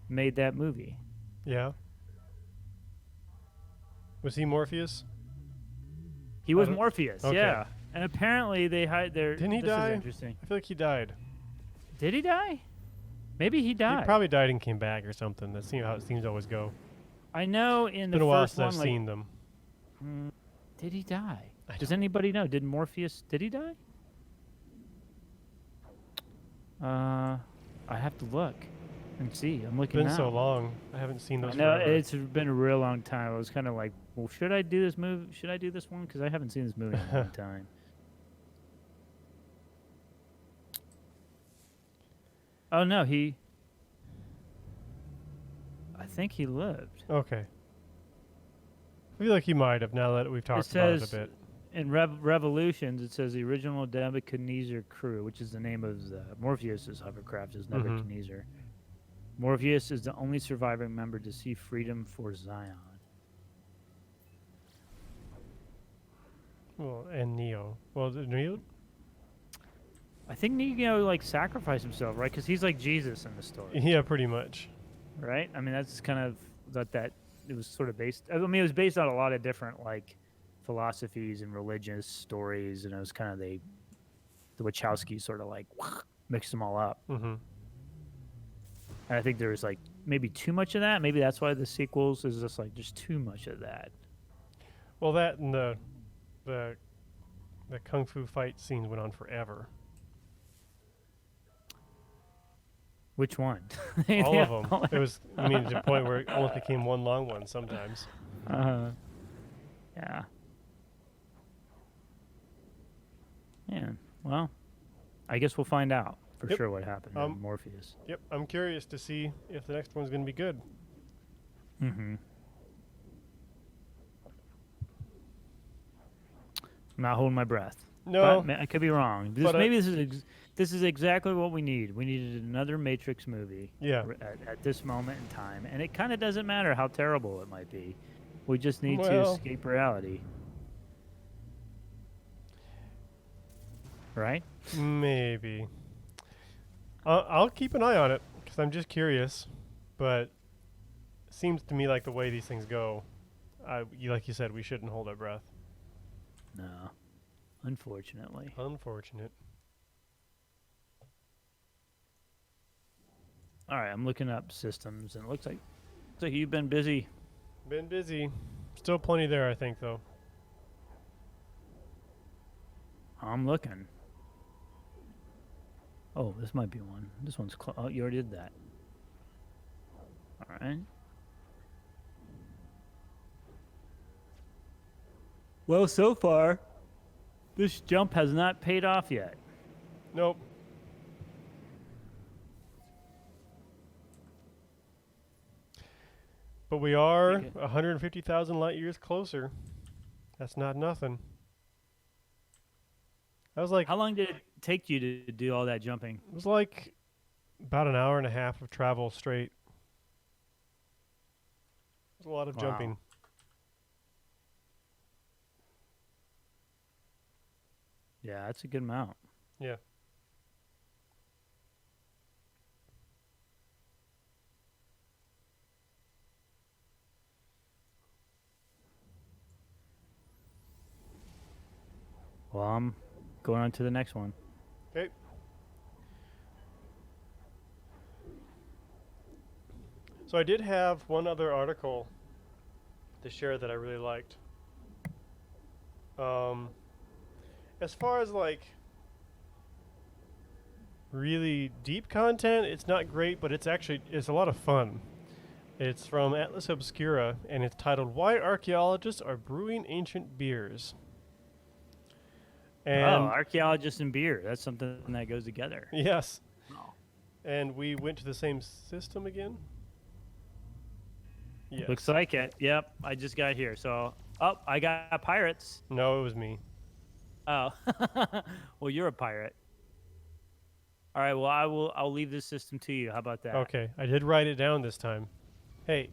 made that movie. Yeah. Was he Morpheus? He was I don't- Morpheus, okay. yeah. And apparently they hide their. Didn't he this die? Is interesting. I feel like he died. Did he die? Maybe he died. He probably died and came back or something. That's how it seems to always go. I know in It's the been a while first since one, I've like, seen them. did he die? I Does don't- anybody know? Did Morpheus? Did he die? I have to look and see. I'm It's looking been now. so long. I haven't seen those. No, forever. it's been a real long time. I was kind of like, well, should I do this movie? Should I do this one? Because I haven't seen this movie in a long time. Oh no, I think he lived. Okay. I feel like he might have now that we've talked about it a says- bit. In Revolutions, it says the original Nebuchadnezzar crew, which is the name of the Morpheus's hovercraft, is Nebuchadnezzar. Morpheus is the only surviving member to see freedom for Zion. Well, and Neo. Well, Neo? I think Neo like sacrificed himself, right? Because he's like Jesus in the story, Yeah, pretty much. right? I mean, that's kind of that it was sort of based. I mean, it was based on a lot of different like philosophies and religious stories, and it was kind of the Wachowskis sort of like mixed them all up. Mm-hmm. And I think there's like maybe too much of that. Maybe that's why the sequels is just like just too much of that. Well, that and the kung fu fight scenes went on forever. Which one? All of them. It was. I mean, to the point where it almost became one long one sometimes. Yeah. Yeah. Well, I guess we'll find out for Yep. sure what happened to Morpheus. Yep. I'm curious to see if the next one's going to be good. Mm-hmm. I'm not holding my breath. No. But I could be wrong. But, Maybe this is exactly what we need. We needed another Matrix movie. Yeah. At this moment in time, and it kind of doesn't matter how terrible it might be. We just need to Well- escape reality. Right? Maybe. I'll keep an eye on it because I'm just curious. But it seems to me like the way these things go, like you said, we shouldn't hold our breath. No. Unfortunately. Unfortunate. All right, I'm looking up systems, and it looks like you've been busy. Been busy. Still plenty there, I think, though. I'm looking. Oh, this might be one. This one's oh, you already did that. All right. Well, so far, this jump has not paid off yet. Nope. But we are Okay. 150,000 light years closer. That's not nothing. That was like How long did it take you to do all that jumping? it was like about an hour and a half of travel straight. It was a lot of Wow. jumping. Yeah, that's a good amount. Yeah. Well, I'm going on to the next one. Okay. So I did have one other article to share that I really liked. As far as like really deep content, it's not great, but it's a lot of fun. It's from Atlas Obscura, and it's titled "Why Archaeologists Are Brewing Ancient Beers." And archaeologists and beer. That's something that goes together. yes, Oh. and we went to the same system again. Yes. Looks like it. Yep, I just got here. So, I got pirates. No, it was me. Oh, well, you're a pirate. All right. Well, I'll leave this system to you. How about that? Okay, I did write it down this time. Hey,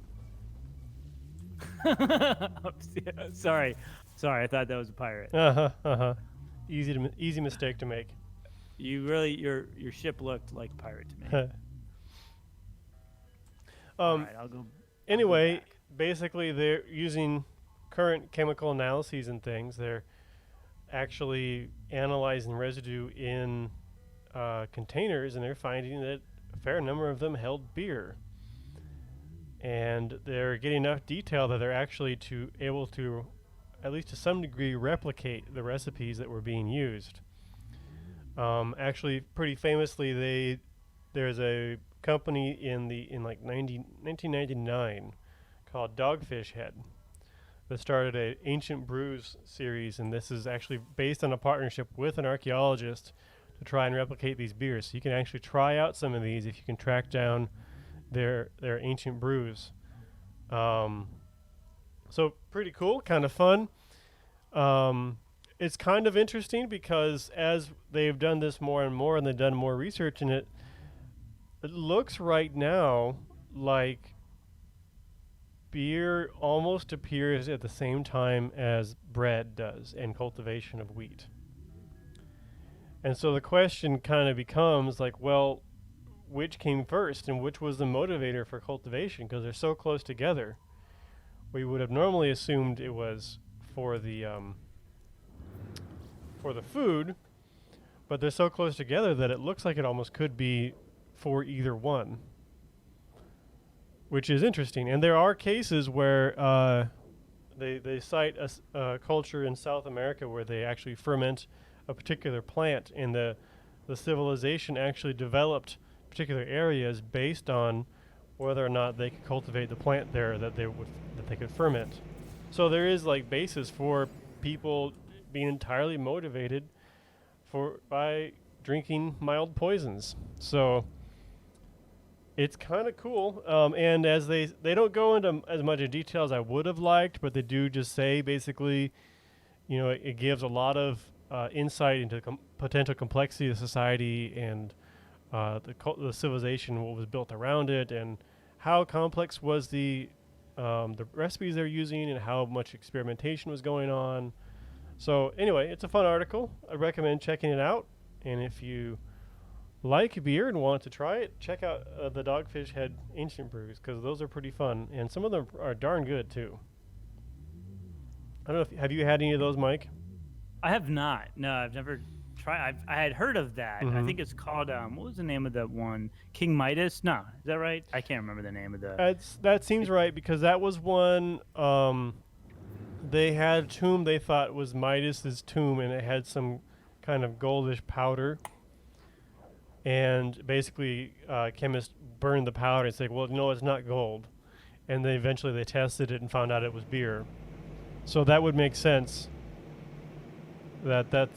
Sorry. I thought that was a pirate. easy mistake to make. You really, your ship looked like a pirate to me. All right, I'll go. Anyway, back. basically they're using current chemical analyses and things. They're actually analyzing residue in containers, and they're finding that a fair number of them held beer. And they're getting enough detail that they're actually able to, at least to some degree, replicate the recipes that were being used. Actually, pretty famously, there's a company in 1999 called Dogfish Head that started a Ancient Brews series, and this is actually based on a partnership with an archaeologist to try and replicate these beers. So you can actually try out some of these if you can track down their ancient brews. So pretty cool, kind of fun. It's kind of interesting because as they've done this more and more and they've done more research in it, it looks right now like beer almost appears at the same time as bread does in cultivation of wheat. And so the question kind of becomes like, well, which came first and which was the motivator for cultivation? Because they're so close together. We would have normally assumed it was for the food, but they're so close together that it looks like it almost could be for either one, which is interesting. And there are cases where they cite a culture in South America where they actually ferment a particular plant, and the civilization actually developed particular areas based on whether or not they could cultivate the plant there that they could ferment. So there is like basis for people being entirely motivated by drinking mild poisons. So it's kind of cool. And as they don't go into as much detail as I would have liked, but they do just say basically, it gives a lot of insight into the potential complexity of society and the civilization, what was built around it, and how complex was the recipes they're using, and how much experimentation was going on. So anyway, it's a fun article. I recommend checking it out. And if you like beer and want to try it, check out the Dogfish Head Ancient Brews, because those are pretty fun, and some of them are darn good too. I don't know have you had any of those, Mike? I have not. No, I've never tried. I had heard of that. I Mhm. think it's called. What was the name of that one? King Midas? No, is that right? I can't remember the name of the. That seems right, because that was one. They had a tomb they thought was Midas's tomb, and it had some kind of goldish powder. And basically, chemists burned the powder and said, "Well, no, it's not gold." And then eventually they tested it and found out it was beer. So that would make sense. That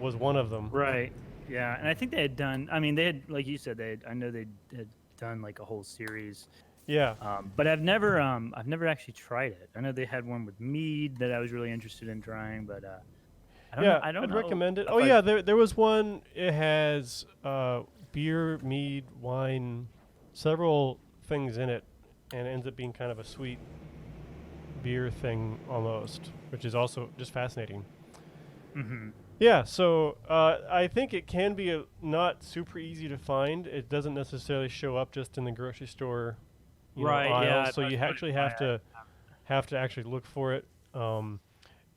was one of them. Right. Yeah, and I think they had done. I mean, they had, like you said, I know they had done like a whole series. Yeah. But I've never actually tried it. I know they had one with mead that I was really interested in trying, but I don't I'd know recommend it. if Oh yeah, there was one. It has beer, mead, wine, several things in it, and it ends up being kind of a sweet beer thing almost, which is also just fascinating. Mm-hmm. Yeah, so I think it can be not super easy to find. It doesn't necessarily show up just in the grocery store, Right, aisle, yeah, so you actually have to actually look for it.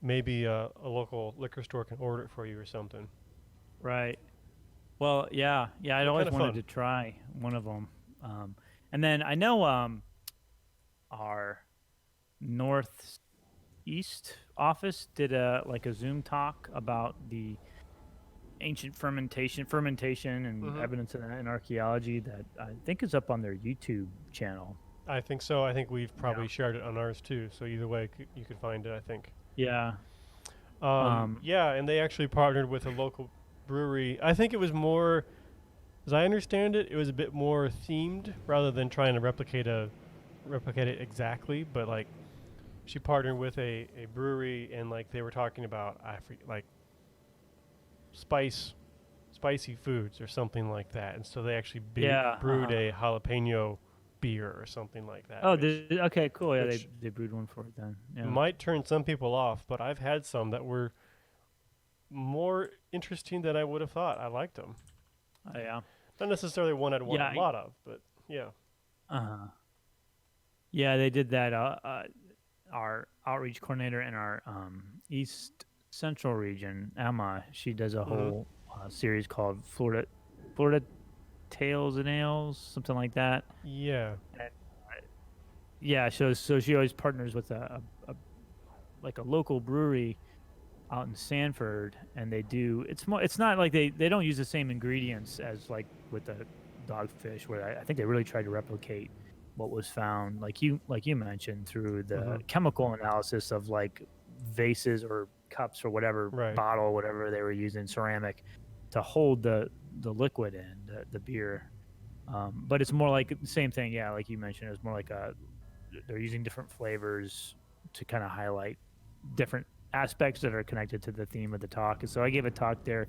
maybe a local liquor store can order it for you or something. Right. Well, yeah, yeah. I'd What always kind of wanted fun? to try one of them. And then I know our northeast office did a Zoom talk about the ancient fermentation, and Mhm. evidence of that in archaeology that I think is up on their YouTube channel. I think so. I think we've probably Yeah. shared it on ours too. So either way, you could find it. I think. Yeah. Yeah, and they actually partnered with a local brewery. I think it was more, as I understand it, it was a bit more themed rather than trying to replicate it exactly. But like, she partnered with a brewery, and like they were talking about like spicy foods or something like that. And so they actually Yeah. brewed a jalapeno beer or something like that. Oh, which okay, cool. Yeah, which they brewed one for it then. Yeah. might turn some people off, but I've had some that were more interesting than I would have thought. I liked them. Oh, yeah. Not necessarily one I'd want Yeah. a lot of, but yeah. Uh-huh. Yeah, they did that. Our outreach coordinator in our East Central region, Emma, she does a whole series called Florida Tales and Ales, something like that. Yeah. Yeah, so she always partners with a like a local brewery out in Sanford, and they do. It's not like they don't use the same ingredients as like with the dogfish, where I think they really tried to replicate what was found, like you mentioned, through the chemical analysis of like vases or cups or whatever Right. bottle, whatever they were using, ceramic, to hold the liquid in the beer. But it's more like the same thing, yeah, like you mentioned. It's more like they're using different flavors to kind of highlight different aspects that are connected to the theme of the talk. And so I gave a talk there,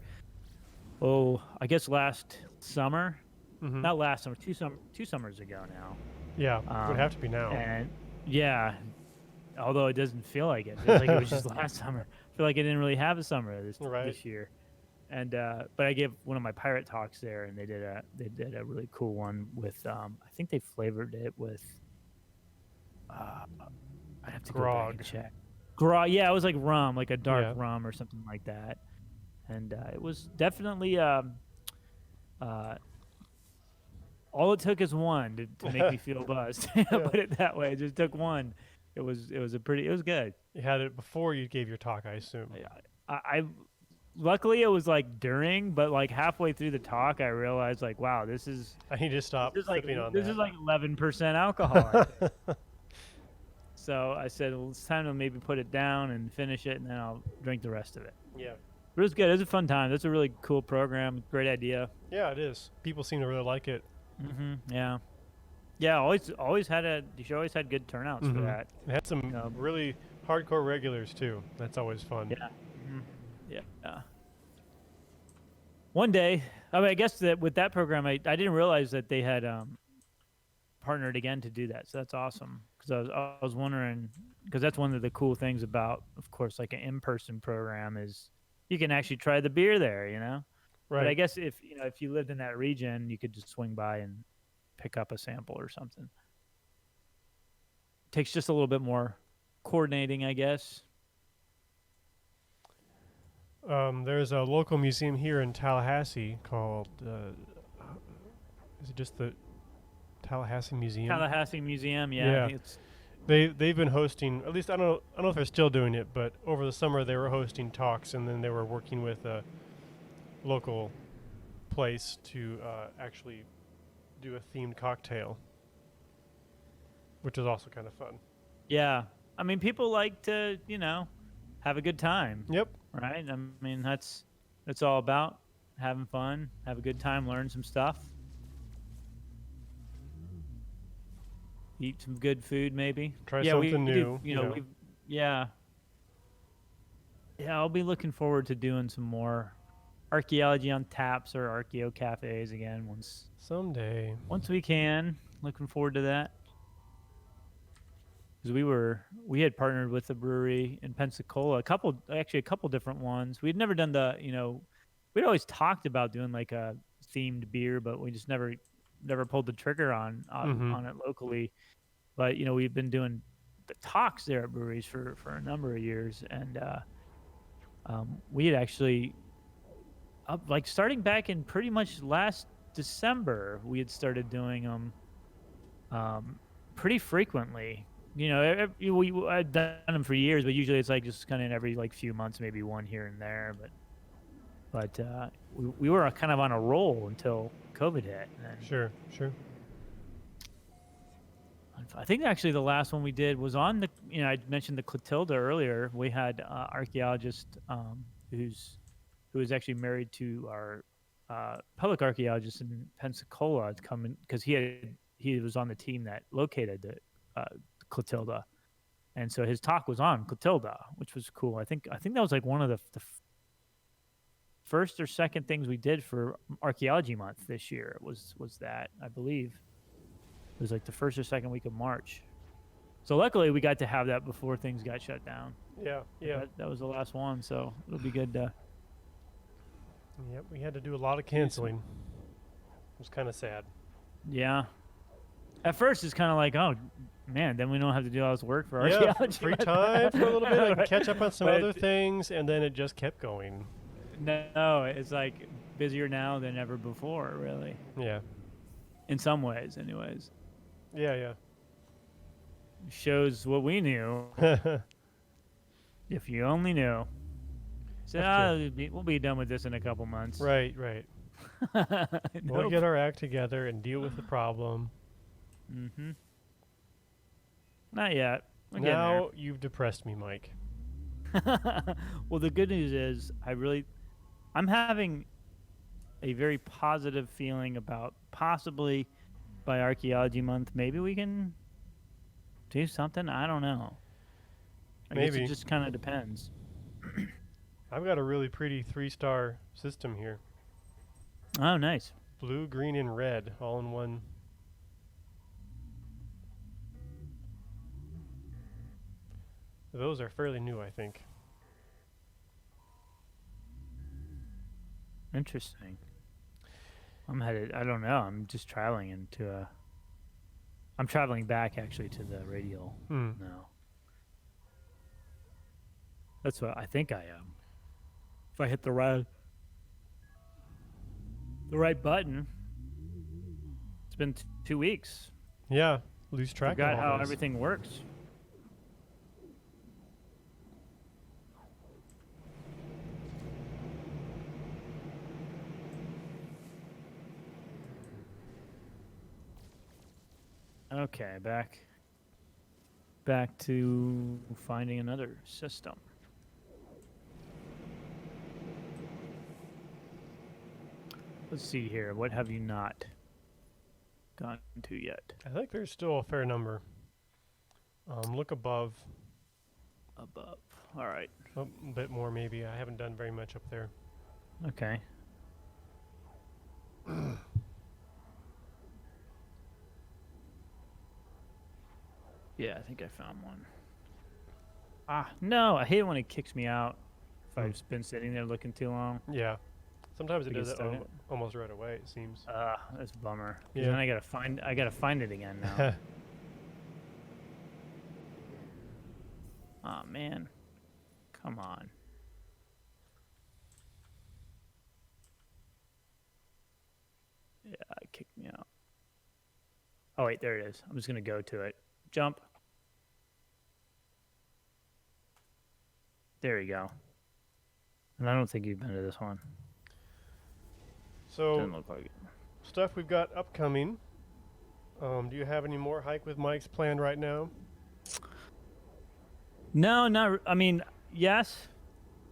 I guess last summer, not last summer, two summers ago now. Yeah, it would have to be now. And yeah, although it doesn't feel like it. It feels like it was just last summer. I feel like I didn't really have a summer this year. And but I gave one of my pirate talks there, and they did a really cool one with I think they flavored it with I have to go back and check. Grog, yeah, it was like rum, like a dark rum or something like that. And it was definitely all it took is one to make me feel buzzed. Put it that way. It just took one. It was good. You had it before you gave your talk, I assume. I luckily it was like during, but like halfway through the talk, I realized like, wow, this is. I need to stop sipping on that. This is like 11% alcohol. So I said, well, it's time to maybe put it down and finish it, and then I'll drink the rest of it. Yeah. But it was good. It was a fun time. That's a really cool program. Great idea. Yeah, it is. People seem to really like it. Yeah. Yeah. She always had good turnouts for that. It had some really hardcore regulars too. That's always fun. Yeah. Yeah. One day, I guess that with that program, I didn't realize that they had partnered again to do that. So that's awesome. Because I was wondering, because that's one of the cool things about, of course, like an in-person program is you can actually try the beer there, you know. Right. But I guess if you lived in that region, you could just swing by and pick up a sample or something. Takes just a little bit more coordinating, I guess. There's a local museum here in Tallahassee called, is it just the Tallahassee Museum? Tallahassee Museum, yeah. They've been hosting, at least I don't know if they're still doing it, but over the summer they were hosting talks, and then they were working with a local place to actually do a themed cocktail, which is also kind of fun. Yeah. I mean, people like to, have a good time. Yep. Right? I mean, that's all about having fun, have a good time, learn some stuff. Eat some good food, maybe. Try something new. Yeah, I'll be looking forward to doing some more archaeology on taps or archaeo cafes again someday. Once we can. Looking forward to that. Because we had partnered with a brewery in Pensacola, a couple different ones. We'd never done we'd always talked about doing like a themed beer, but we just never pulled the trigger on it locally. But we've been doing the talks there at breweries for a number of years, and we had actually like starting back in pretty much last December, we had started doing them pretty frequently. You know, I'd done them for years, but usually it's like just kind of every like few months, maybe one here and there. But we were kind of on a roll until COVID hit. And Sure. I think actually the last one we did was on the, you know, I mentioned the Clotilda earlier. We had archaeologist who was actually married to our public archaeologist in Pensacola to come in because he was on the team that located the Clotilda, and so his talk was on Clotilda, which was cool. I think that was like one of the first or second things we did for Archaeology Month this year. Was that, I believe it was like the first or second week of March. So luckily we got to have that before things got shut down. Yeah. That was the last one, so it'll be good to. Yep, we had to do a lot of canceling. It was kind of sad. Yeah. At first, it's kind of like, oh, man, then we don't have to do all this work for Yeah, archaeology. free time for a little bit. I can Right. catch up on some But other things, and then it just kept going. No, it's like busier now than ever before, really. Yeah. In some ways, anyways. Yeah. Shows what we knew. If you only knew. So That's we'll be done with this in a couple months. Right. We'll Nope. get our act together and deal with the problem. Mm-hmm. Not yet. We're getting Now you've depressed me, Mike. there. Well, the good news is I'm having a very positive feeling about possibly by Archaeology Month, maybe we can do something. I don't know. I guess Maybe. it just kind of depends. I've got a really pretty 3-star system here. Oh, nice. Blue, green, and red, all in one. Those are fairly new, I think. Interesting. I'm headed. I don't know. I'm just traveling I'm traveling back actually to the radial now. That's what I think I am. If I hit the right button. It's been 2 weeks. Yeah, lose track Forgot of all how this. everything works. Okay, back to finding another system. Let's see here. What have you not gone to yet? I think there's still a fair number. Look above. Above. All right. A bit more, maybe. I haven't done very much up there. Okay. Yeah, I think I found one. Ah, no, I hate it when it kicks me out if I've been sitting there looking too long. Yeah. Sometimes it We does get it started. almost right away, it seems. That's a bummer. 'Cause Yeah. Then I gotta find it again now. Oh man. Come on. Yeah, it kicked me out. Oh wait, there it is. I'm just gonna go to it. Jump. There you go. And I don't think you've been to this one. So, Doesn't look like it. stuff we've got upcoming. Do you have any more Hike with Mike's planned right now? No, not. I mean, yes,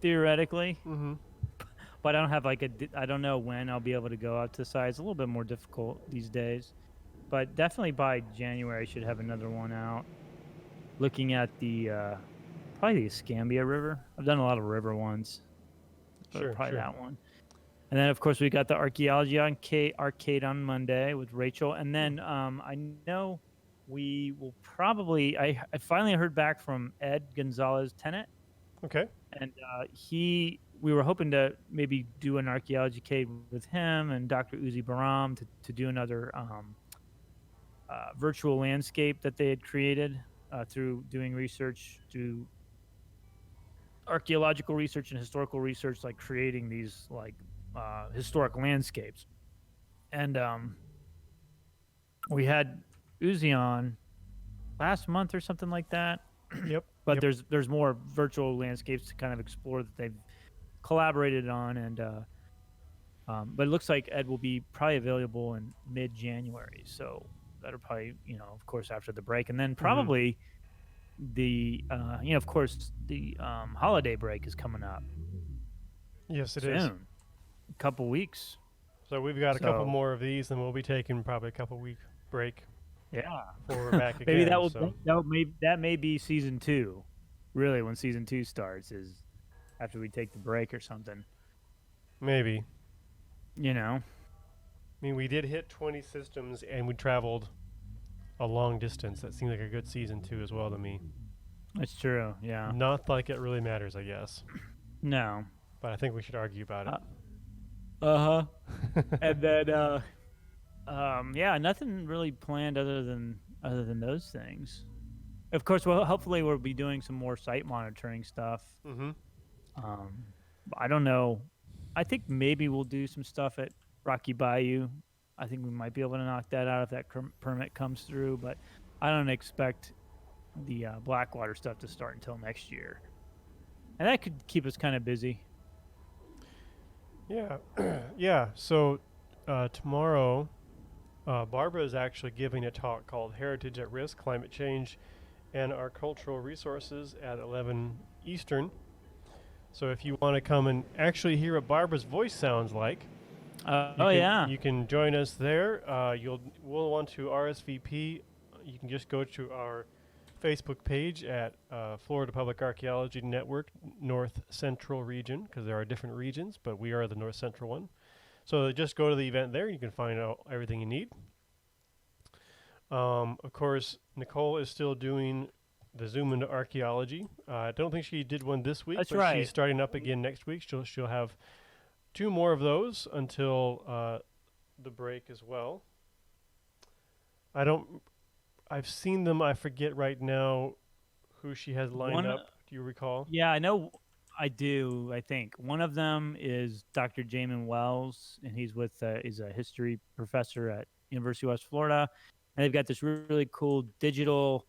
theoretically, Mm-hmm. but I don't have I don't know when I'll be able to go out to the site. It's a little bit more difficult these days, but definitely by January I should have another one out. Looking at the probably the Escambia River. I've done a lot of river ones. But Sure, probably sure. that one. And then of course we got the Archaeology arcade on Monday with Rachel, and then I know we will probably. I finally heard back from Ed Gonzalez Tennant, Okay. and we were hoping to maybe do an archaeology cave with him and Dr. Uzi Baram to do another virtual landscape that they had created through doing research, through archaeological research and historical research, like creating these like historic landscapes. And we had Uzi on last month or something like that. Yep. But yep. there's more virtual landscapes to kind of explore that they've collaborated on, and but it looks like Ed will be probably available in mid-January, so that'll probably, of course, after the break, and then probably the of course the holiday break is coming up Yes, it soon, is. a couple weeks. So we've got a couple So- more of these, and we'll be taking probably a couple week break Yeah, before we're back again. maybe that will so. that may be season 2, really, when season 2 starts, is after we take the break or something. Maybe. You I mean, we did hit 20 systems, and we traveled a long distance. That seemed like a good season 2 as well to me. It's true. Yeah. Not like it really matters, I guess. No. But I think we should argue about it. Uh-huh. And then yeah, nothing really planned other than those things. Of course, well, hopefully we'll be doing some more site monitoring stuff. Mm-hmm. I don't know. I think maybe we'll do some stuff at Rocky Bayou. I think we might be able to knock that out if that permit comes through, but I don't expect the Blackwater stuff to start until next year. And that could keep us kind of busy. Yeah. Yeah. So tomorrow, Barbara is actually giving a talk called Heritage at Risk, Climate Change, and Our Cultural Resources at 11 Eastern. So if you want to come and actually hear what Barbara's voice sounds like, you can join us there. We'll want to RSVP. You can just go to our Facebook page at Florida Public Archaeology Network North Central Region, because there are different regions, but we are the North Central one. So just go to the event there. You can find out everything you need. Of course, Nicole is still doing the Zoom into Archaeology. I don't think she did one this week, That's but right. she's starting up again next week. She'll have 2 more of those until the break as well. I've seen them. I forget right now who she has lined up. Do you recall? Yeah, I know. I do. I think one of them is Dr. Jamin Wells, and he's he's a history professor at University of West Florida, and they've got this really cool digital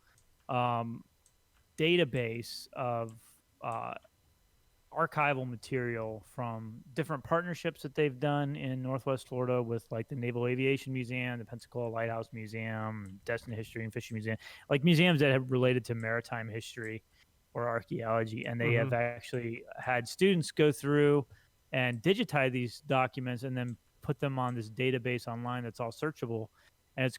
database of archival material from different partnerships that they've done in Northwest Florida with like the Naval Aviation Museum, the Pensacola Lighthouse Museum, Destin History and Fishing Museum, like museums that have related to maritime history or archaeology. And they have actually had students go through and digitize these documents and then put them on this database online that's all searchable. And I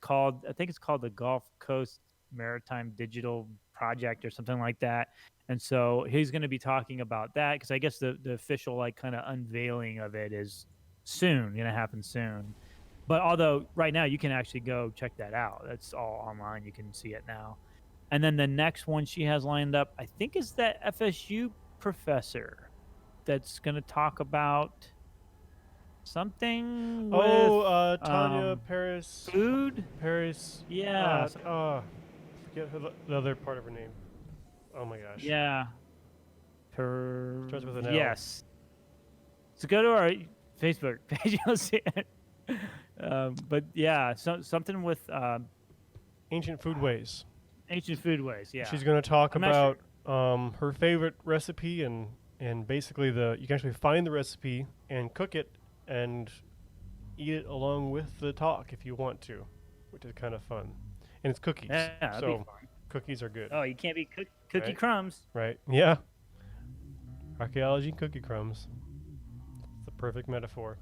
think it's called the Gulf Coast Maritime Digital Project or something like that. And so he's going to be talking about that, because I guess the official like kind of unveiling of it is soon, going to happen soon. But although right now you can actually go check that out. That's all online. You can see it now. And then the next one she has lined up, I think, is that FSU professor that's going to talk about something with Tanya Paris. food. Paris. Yeah. Forget the other part of her name. Oh my gosh. Yeah. Starts with an L. Yes. So go to our Facebook page, you'll see it. But yeah, something with Ancient Foodways. ancient foodways. Yeah. She's going to talk I'm not about her favorite recipe, and basically you can actually find the recipe and cook it and eat it along with the talk if you want to, which is kind of fun. And it's cookies. Yeah, that'd be so fun. cookies are good. Oh, you can't be cookie Right. crumbs. Right. Yeah. Archaeology cookie crumbs. It's the perfect metaphor.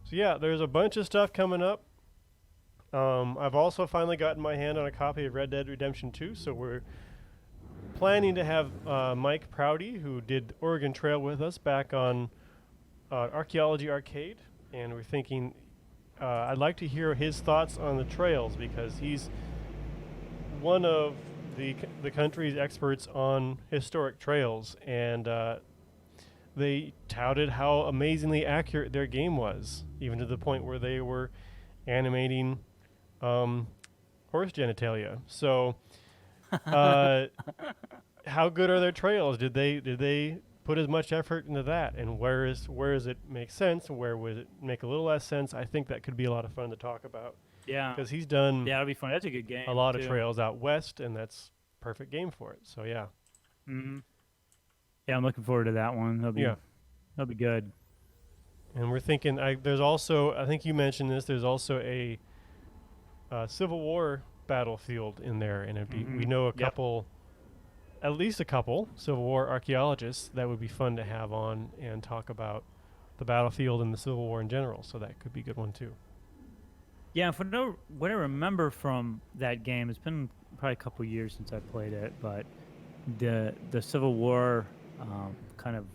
So yeah, there's a bunch of stuff coming up. I've also finally gotten my hand on a copy of Red Dead Redemption 2, so we're planning to have Mike Prouty, who did Oregon Trail with us, back on Archaeology Arcade, and we're thinking I'd like to hear his thoughts on the trails, because he's one of the country's experts on historic trails, and they touted how amazingly accurate their game was, even to the point where they were animating horse genitalia. So, how good are their trails? Did they put as much effort into that? And where does it make sense? Where would it make a little less sense? I think that could be a lot of fun to talk about Yeah. because he's done Yeah, it'll be fun. That's a good game. a lot too. of trails out west, and that's perfect game for it. So yeah, Mm-hmm. Yeah, I'm looking forward to that one. That'll be good. and we're thinking there's also, I think you mentioned this, there's also a Civil War battlefield in there, and we know a couple, at least a couple Civil War archaeologists that would be fun to have on and talk about the battlefield and the Civil War in general. So that could be a good one too. Yeah, what I remember from that game, it's been probably a couple years since I played it, but the Civil War kind of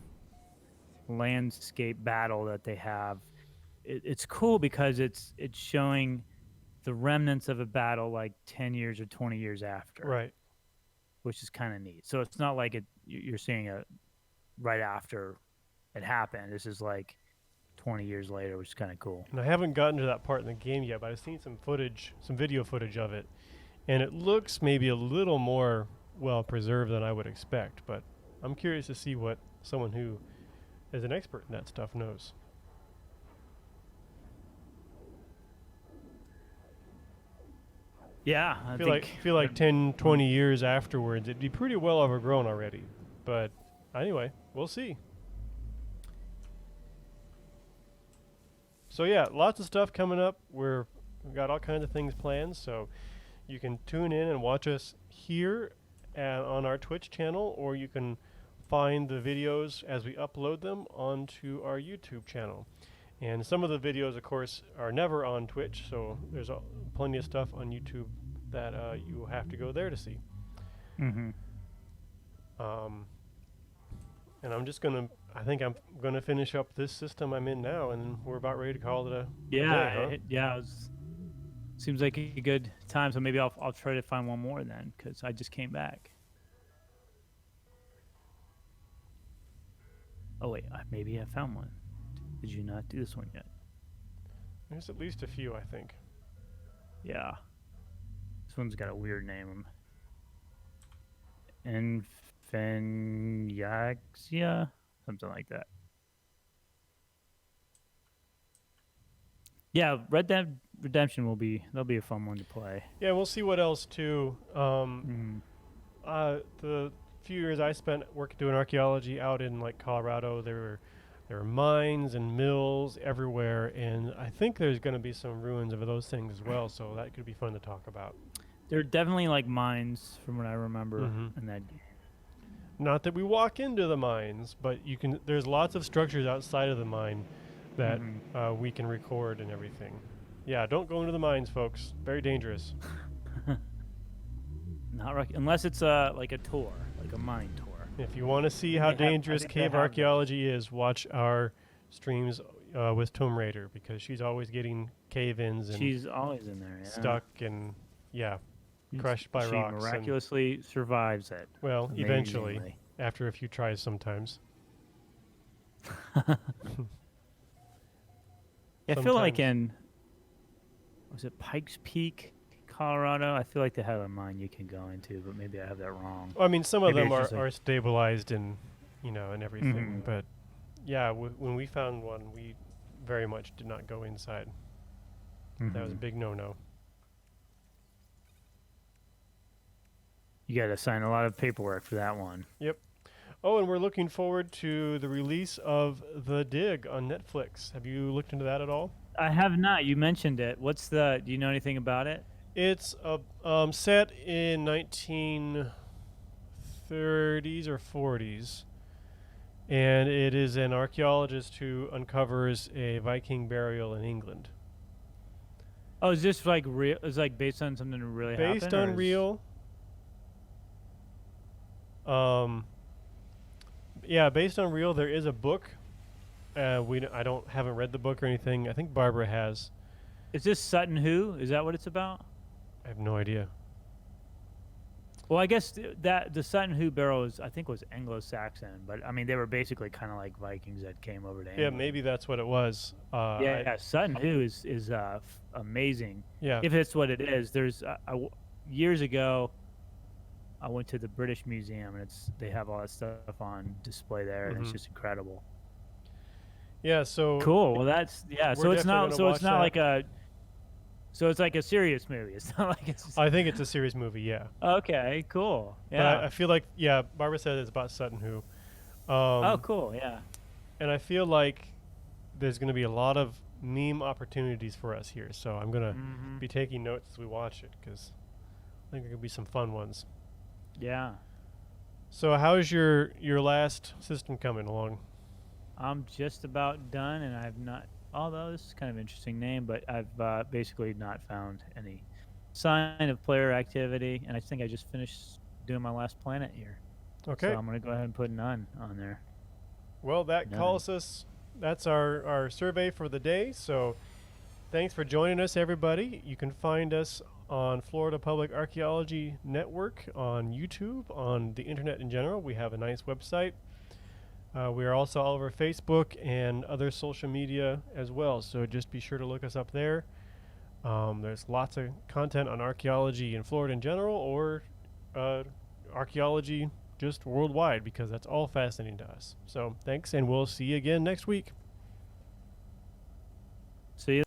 landscape battle that they have, it's cool because it's showing the remnants of a battle like 10 years or 20 years after, Right. which is kind of neat. So it's not like you're seeing it right after it happened. This is like 20 years later, which is kind of cool. And I haven't gotten to that part in the game yet, but I've seen some video footage of it, and it looks maybe a little more well preserved than I would expect. But I'm curious to see what someone who is an expert in that stuff knows. Yeah, I feel like 10, 20 years afterwards, it'd be pretty well overgrown already. But anyway, we'll see. So yeah, lots of stuff coming up. We've got all kinds of things planned, so you can tune in and watch us here on our Twitch channel, or you can find the videos as we upload them onto our YouTube channel. And some of the videos, of course, are never on Twitch, so there's plenty of stuff on YouTube that you have to go there to see. Mm-hmm. And I think I'm gonna finish up this system I'm in now, and we're about ready to call it a day, huh? Seems like a good time. So maybe I'll try to find one more then, because I just came back. Oh wait, maybe I found one. Did you not do this one yet? There's at least a few, I think. Yeah. This one's got a weird name. Infenyaxia? Something like that. Yeah, Red Dead Redemption that'll be a fun one to play. Yeah, we'll see what else too. The few years I spent doing archaeology out in like Colorado, there were mines and mills everywhere, and I think there's going to be some ruins of those things as well. So that could be fun to talk about. There are definitely like mines from what I remember, in that. Not that we walk into the mines, but there's lots of structures outside of the mine that we can record and everything. Yeah, don't go into the mines, folks. Very dangerous. Unless it's like a tour, like a mine tour. If you want to see how dangerous cave archaeology is, watch our streams with Tomb Raider, because she's always getting cave-ins and she's always in there, stuck and crushed by rocks. She miraculously survives it. Well, eventually, after a few tries sometimes. I feel like was it Pikes Peak, Colorado? I feel like they have a mine you can go into, but maybe I have that wrong. Well, I mean, some of them are stabilized and and everything. But yeah, when we found one, we very much did not go inside. That was a big no-no. You got to sign a lot of paperwork for that one. Yep. Oh, and we're looking forward to the release of The Dig on Netflix. Have you looked into that at all? I have not. You mentioned it. Do you know anything about it? It's set in 1930s or 40s, and it is an archaeologist who uncovers a Viking burial in England. Oh, is this like real? Is like based on something that really happened? Based on real. Yeah, based on real. There is a book. Haven't read the book or anything. I think Barbara has. Is this Sutton Hoo? Is that what it's about? I have no idea. Well, I guess that the Sutton Hoo barrows, I think, was Anglo-Saxon, but I mean, they were basically kind of like Vikings that came over to Yeah, England. maybe that's what it was. Yeah, Sutton Hoo is amazing. Yeah. If it's what it is. There's years ago, I went to the British Museum, and they have all that stuff on display there, and it's Mhm. just incredible. Yeah. So Cool. Well, that's We're So it's definitely not. gonna So it's watch not that. like a. So it's like a serious movie. It's not like it's. I think it's a serious movie. Yeah. Okay. Cool. But Yeah. I feel like Barbara said it's about Sutton Hoo. Oh, cool. Yeah. And I feel like there's going to be a lot of meme opportunities for us here. So I'm going to Mhm. be taking notes as we watch it because I think there could be some fun ones. Yeah. So how's your last system coming along? I'm just about done, and I've not. Although this is kind of an interesting name, but I've basically not found any sign of player activity, and I think I just finished doing my last planet here. Okay. So I'm gonna go ahead and put none on there. Well, that None. calls us. That's our survey for the day. So thanks for joining us, everybody. You can find us on Florida Public Archaeology Network, on YouTube, on the internet in general. We have a nice website. We are also all over Facebook and other social media as well. So just be sure to look us up there. There's lots of content on archaeology in Florida in general, or archaeology just worldwide, because that's all fascinating to us. So thanks, and we'll see you again next week. See you.